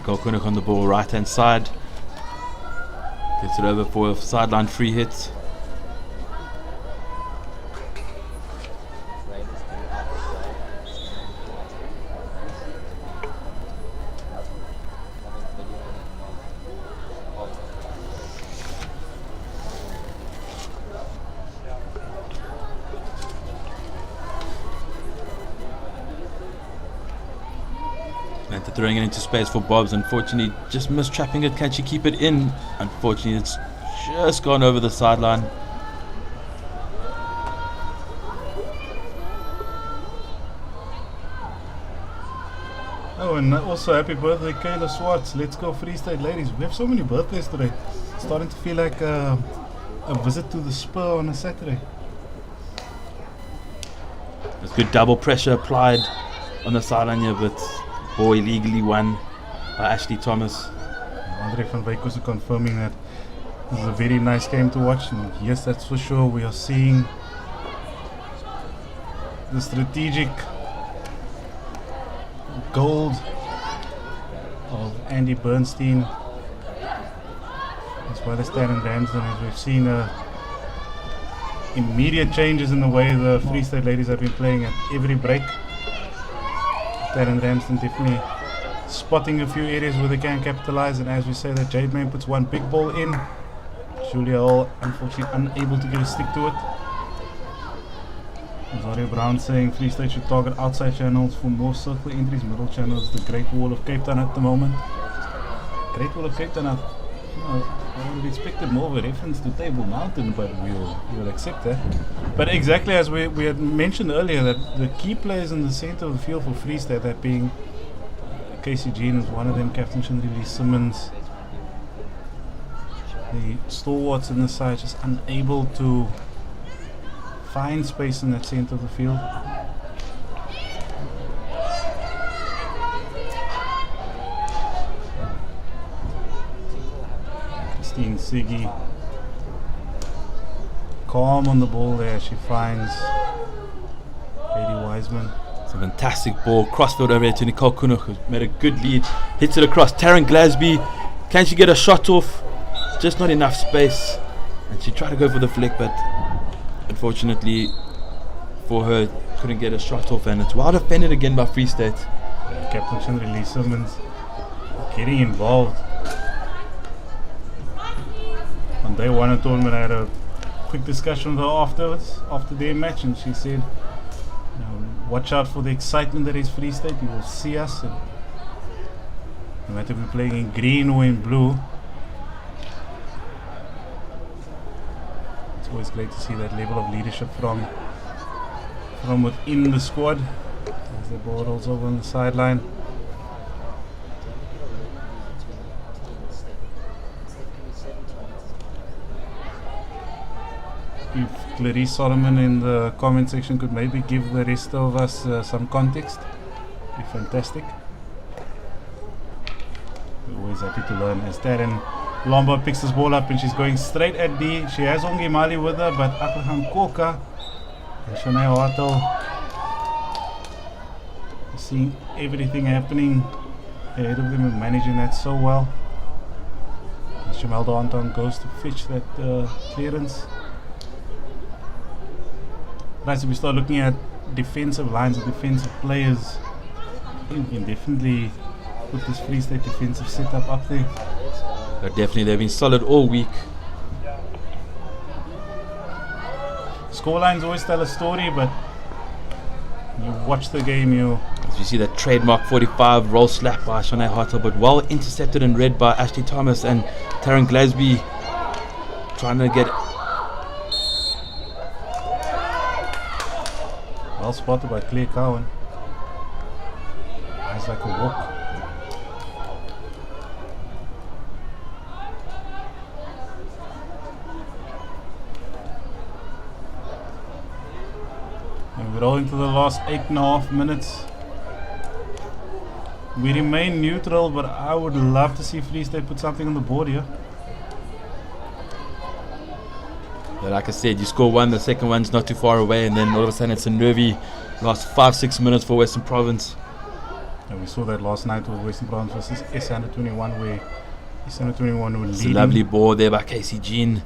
Kokunik on the ball, right hand side. Gets it over for a sideline free hit. Throwing it into space for Bobs. Unfortunately, just missed trapping it. Can she keep it in? Unfortunately, it's just gone over the sideline. Oh, and also happy birthday, Kayla Swartz. Let's go Free State ladies. We have so many birthdays today. It's starting to feel like a visit to the Spur on a Saturday. There's good double pressure applied on the sideline here, but ball illegally won by Ashley Thomas. Andre van Wyk was confirming that this is a very nice game to watch, and yes, that's for sure. We are seeing the strategic gold of Andy Bernstein as well as Darren Ramsden, as we've seen immediate changes in the way the Free State ladies have been playing at every break. Darren Ramsden definitely spotting a few areas where they can capitalize, and as we say that Jade May puts one big ball in, Julia Hall unfortunately unable to get a stick to it. Zorio Brown saying Free State should target outside channels for more circle entries. Middle channel is the Great Wall of Cape Town at the moment. Great Wall of Cape Town, I would have expected more of a reference to Table Mountain, but we'll accept that. But exactly as we had mentioned earlier, that the key players in the center of the field for Free State, that being Casey Jean is one of them, Captain Chandri Simmons, the stalwarts in the side just unable to find space in that center of the field. Christine Siggy calm on the ball there. She finds Lady Wiseman. It's a fantastic ball. Crossfield over here to Nicole Kunuk, who's made a good lead. Hits it across. Taryn Glasby. Can she get a shot off? Just not enough space. And she tried to go for the flick, but unfortunately for her, couldn't get a shot off. And it's well defended again by Free State. Captain Chandri Simmons getting involved. On day one of the tournament, I had a quick discussion with her afterwards, after their match, and she said, watch out for the excitement that is Free State. You will see us, and no matter if we're playing in green or in blue, it's always great to see that level of leadership from within the squad. As the ball rolls over on the sideline. If Clarice Solomon in the comment section could maybe give the rest of us some context, it'd be fantastic. We're always happy to learn. As Taryn Lombard picks this ball up and she's going straight at D. She has Ongi Mali with her, but Abraham Koka and Shanae Hartel, seeing everything happening ahead of them and managing that so well. And Shamelda Anton goes to fetch that clearance. Right, so we start looking at defensive lines and defensive players. You can definitely put this Free State defensive setup up there. Definitely, they've been solid all week. Scorelines always tell a story, but you watch the game, As you see that trademark 45 roll slap by Shanae Hartel, but well intercepted and read by Ashley Thomas and Taryn Glasby, trying to get. Well spotted by Claire Cowan. Eyes like a walk. And we roll into the last 8.5 minutes. We remain neutral, but I would love to see Free State put something on the board here. But like I said, you score one, the second one's not too far away, and then all of a sudden it's a nervy last 5-6 minutes for Western Province. And we saw that last night with Western Province versus S121, where S121 were leading. It's a lovely ball there by Casey Jean.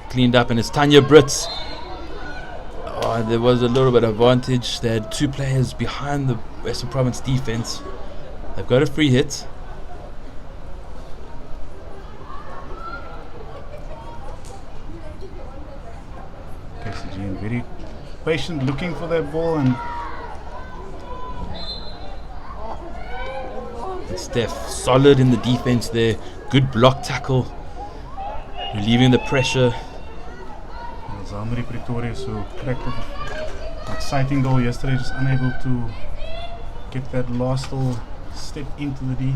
Cleaned up, and it's Tanya Brits. Oh, there was a little bit of advantage. They had two players behind the Western Province defense. They've got a free hit. Casey Jean very patient, looking for that ball, and Steph solid in the defense there. Good block tackle, relieving the pressure. Zalmari Pretorius, who cracked an exciting goal yesterday, just unable to get that last little step into the D.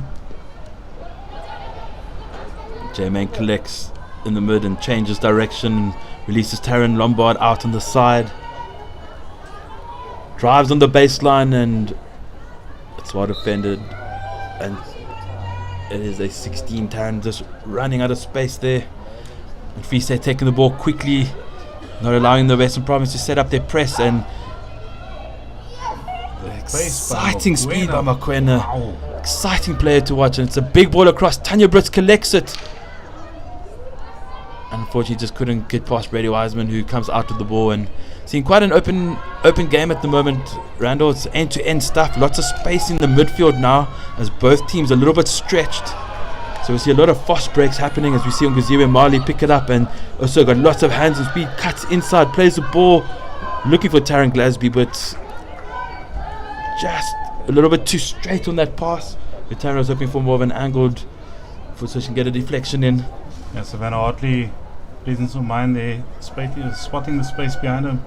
J-Man collects in the mid and changes direction, releases Taryn Lombard out on the side, drives on the baseline, and it's well defended, and it is a 16. Taryn just running out of space there, and Free State taking the ball quickly, not allowing the Western Province to set up their press, and exciting speed by Makwena. Wow. Exciting player to watch, and it's a big ball across. Tanya Brits collects it. Unfortunately, just couldn't get past Brady Wiseman, who comes out with the ball, and seeing quite an open game at the moment. Randall, it's end-to-end stuff. Lots of space in the midfield now, as both teams are a little bit stretched. So we see a lot of fast breaks happening, as we see Nguziwe Marley pick it up, and also got lots of hands and speed. Cuts inside, plays the ball looking for Taryn Glasby, but just a little bit too straight on that pass. But Taryn was hoping for more of an angled foot so she can get a deflection in. Yeah, Savannah Hartley, presence of mind there, spotting the space behind him,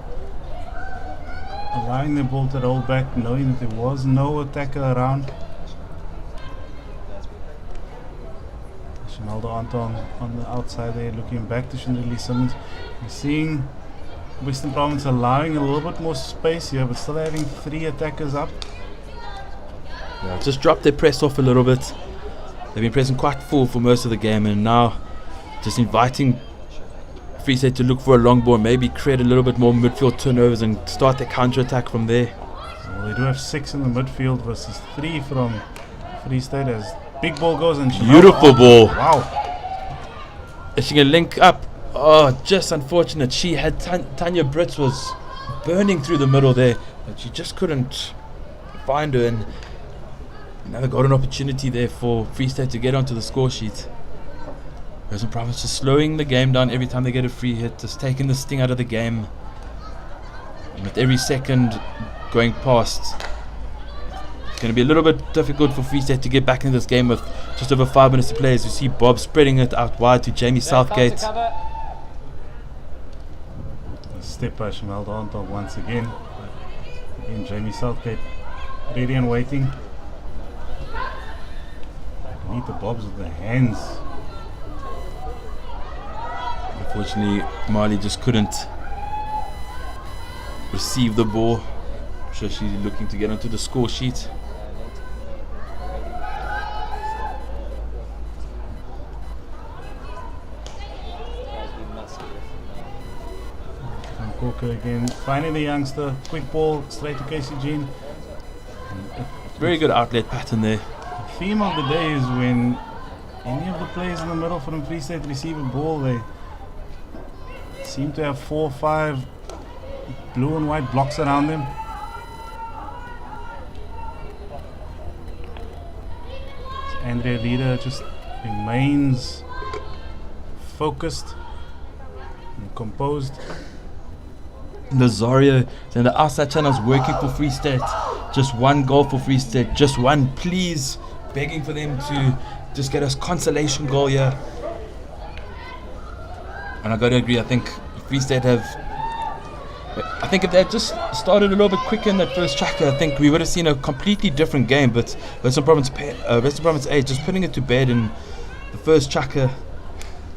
allowing the ball to roll back, knowing that there was no attacker around. Shanalda Anton on the outside there, looking back to Shandrili Simmons. We're seeing Western Province allowing a little bit more space here, but still having 3 attackers up. Yeah, just dropped their press off a little bit. They've been pressing quite full for most of the game, and now just inviting Free State to look for a long ball, maybe create a little bit more midfield turnovers and start their counter-attack from there. Well, they do have 6 in the midfield versus 3 from Free State as big ball goes and Beautiful ball. Wow. Is she going to link up? Oh, just unfortunate. She had Tanya Brits was burning through the middle there, but she just couldn't find her, and another golden opportunity there for Free State to get onto the score sheet. Western Province just slowing the game down every time they get a free hit, just taking the sting out of the game. And with every second going past, it's going to be a little bit difficult for Free State to get back into this game with just over 5 minutes to play, as you see Bob spreading it out wide to Jamie Southgate. A step by Shanalda Anton once again. Again, Jamie Southgate ready and waiting. Need the Bobs with the hands. Unfortunately, Marley just couldn't receive the ball. I'm sure she's looking to get onto the score sheet. Van Corker again, finding the youngster. Quick ball straight to Casey Jean. Very good outlet pattern there. The theme of the day is when any of the players in the middle from Free State receive a ball, they seem to have 4 or 5 blue and white blocks around them. Andrea Leader just remains focused and composed. Nazario and the outside channels working for Free State. Just one goal for Free State. Just one, please. Begging for them to just get us consolation goal here. And I got to agree, I think Free State have... I think if they had just started a little bit quicker in that first tracker, I think we would have seen a completely different game. But Western Province A just putting it to bed in the first tracker.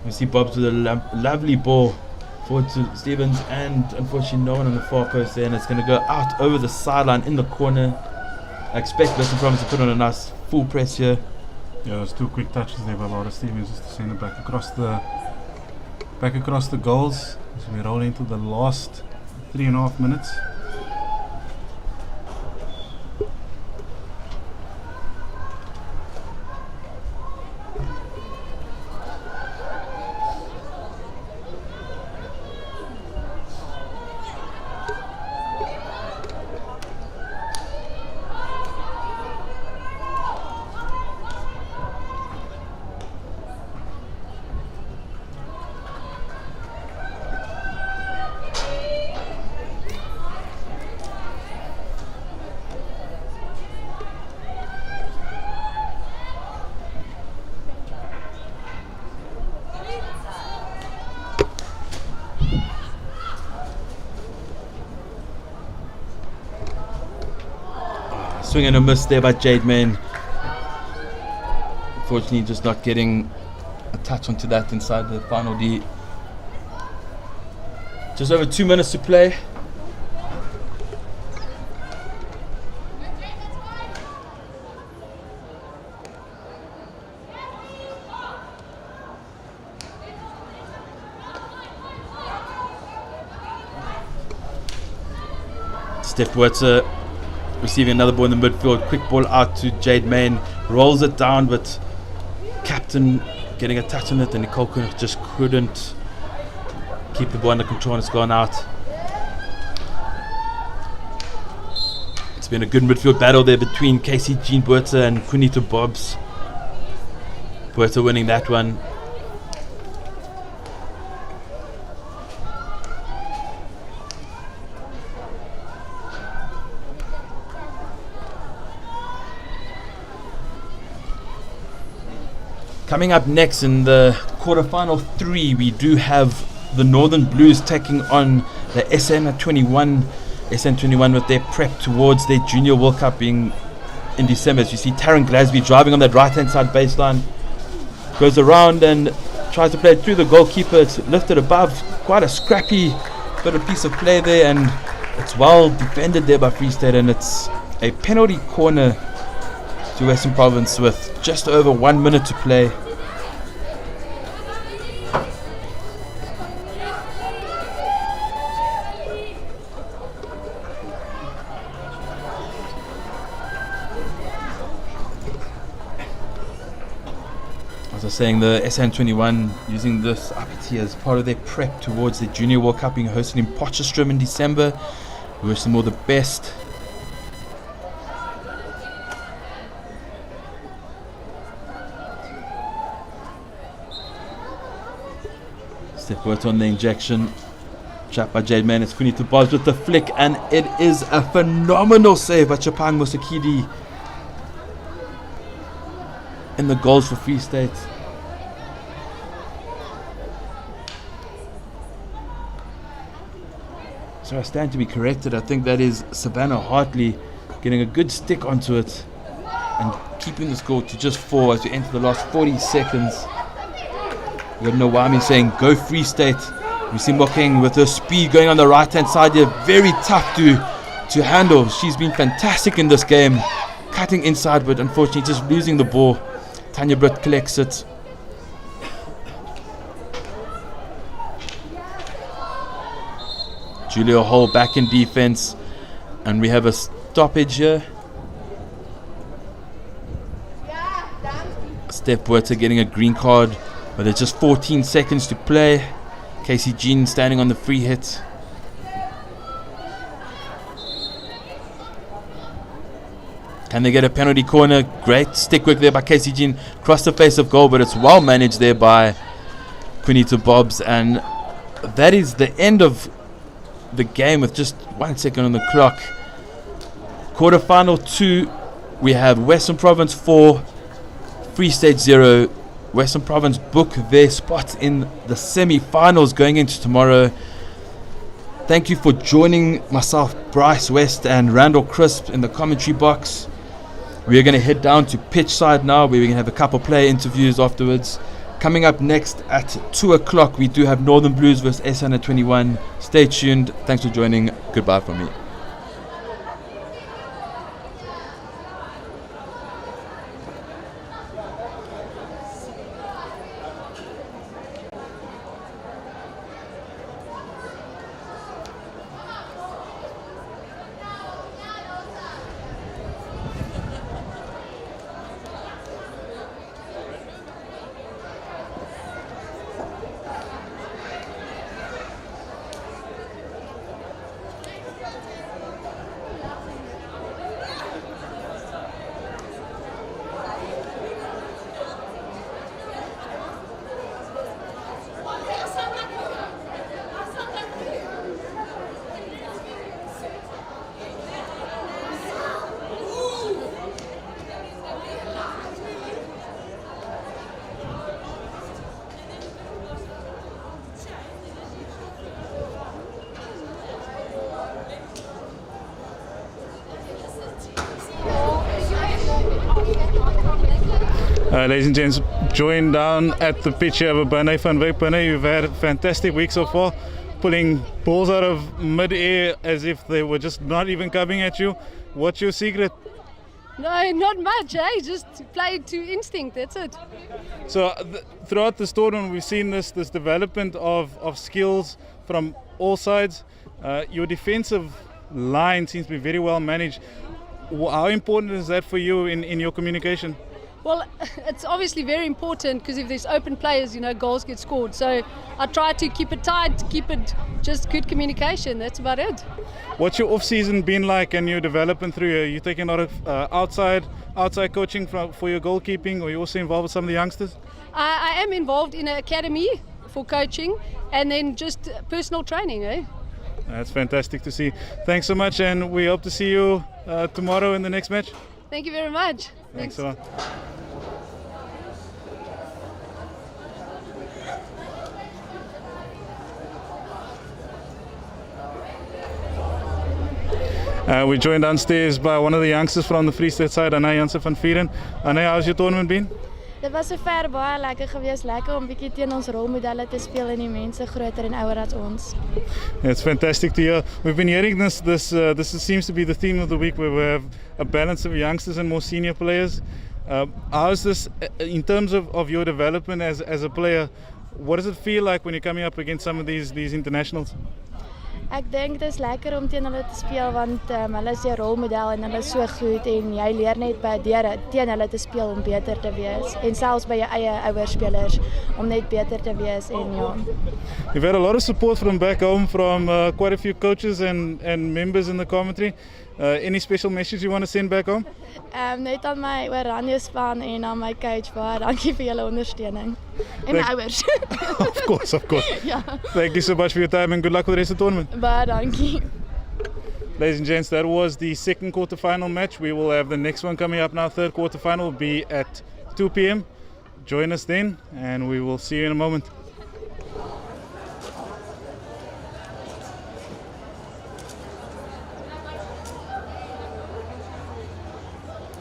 We see Bob's with a lovely ball forward to Stevens, and unfortunately no one on the far post there, and it's going to go out over the sideline in the corner. I expect Western Province to put on a nice full press here. Yeah, there's 2 quick touches there by Laura Stevens just to send it back across the goals as we roll into the last 3.5 minutes. Swing and a miss there by Jade Main. Unfortunately, just not getting a touch onto that inside the final D. Just over 2 minutes to play. Steph Buerta receiving another ball in the midfield. Quick ball out to Jade Main. Rolls it down, but Captain getting a touch on it, and Nicole just couldn't keep the ball under control, and it's gone out. It's been a good midfield battle there between Casey Jean Buerta and Kunita Bobs. Buerta winning that one. Coming up next in the quarterfinal 3, we do have the Northern Blues taking on the SN21 with their prep towards their Junior World Cup being in December. As you see Taryn Glasby driving on that right hand side baseline, goes around and tries to play it through the goalkeeper. It's lifted above, quite a scrappy bit of piece of play there, and it's well defended there by Free State, and it's a penalty corner to Western Province with just over 1 minute to play. As I was saying, the SN21 using this IPT as part of their prep towards the Junior World Cup being hosted in Potchefstroom in December. We wish them all the best. Step worked on the injection. Trap by Jade Man. It's Kunita Bobs with the flick, and it is a phenomenal save by Chapang Musakidi in the goals for Free State. So I stand to be corrected. I think that is Savannah Hartley getting a good stick onto it and keeping the score to just 4 as we enter the last 40 seconds. We got Nawami saying go Free State. We see Mokeng with her speed going on the right hand side here. Very tough to handle. She's been fantastic in this game, cutting inside, but unfortunately just losing the ball. Tanya Britt collects it. Julia Hall back in defense, and we have a stoppage here. Steph Werter getting a green card, but there's just 14 seconds to play. Casey Jean standing on the free hit. Can they get a penalty corner? Great stick work there by Casey Jean. Across the face of goal, but it's well managed there by Quinita Bobs. And that is the end of the game with just 1 second on the clock. Quarterfinal 2, we have Western Province 4, Free State 0. Western Province book their spot in the semi-finals going into tomorrow. Thank you for joining myself, Bryce West, and Randall Crisp in the commentary box. We are going to head down to pitch side now, where we're going to have a couple player interviews afterwards. Coming up next at 2 o'clock, we do have Northern Blues versus SN21. Stay tuned. Thanks for joining. Goodbye from me. Ladies and gents, joined down at the pitch here with Bane van Wyk. Bane, you've had a fantastic week so far, pulling balls out of mid-air as if they were just not even coming at you. What's your secret? No, not much, eh? Just play to instinct, that's it. So throughout this tournament, we've seen this development of skills from all sides. Your defensive line seems to be very well managed. How important is that for you in your communication? Well, it's obviously very important because if there's open players, goals get scored. So I try to keep it tight, keep it just good communication. That's about it. What's your off-season been like and your development through? Are you taking a lot of outside coaching for your goalkeeping, or are you also involved with some of the youngsters? I am involved in an academy for coaching and then just personal training, eh? That's fantastic to see. Thanks so much, and we hope to see you tomorrow in the next match. Thank you very much. Thanks a lot. We're joined downstairs by one of the youngsters from the Free State side, Anay Jansen van Vieren. Anay, how's your tournament been? Dit was sover baie lekker geweest, lekker om bietjie teen ons rolmodelle te speel en die mense groter en ouer as ons. It's fantastic to hear. We've been hearing this seems to be the theme of the week, where we have a balance of youngsters and more senior players. How's this in terms of your development as a player? What does it feel like when you're coming up against some of these internationals? Ek dink dit is lekker om teen hulle te speel want hulle is jou rolmodel en hulle is so goed en jy leer net by deur teen hulle te speel om beter te wees en selfs by jou eie ouer spelers om net beter te wees en ja. You've had a lot of support from back home from quite a few coaches and members in the commentary. Any special message you want to send back home? Net aan my Oranje span en aan my coach, baie dankie vir julle ondersteuning. En my ouers. Of course. Ja. Thank you so much for your time and good luck with the rest of the tournament. Baie dankie. Ladies and gents, that was the second quarterfinal match. We will have the next one coming up now. Third quarterfinal will be at 2 p.m. Join us then and we will see you in a moment.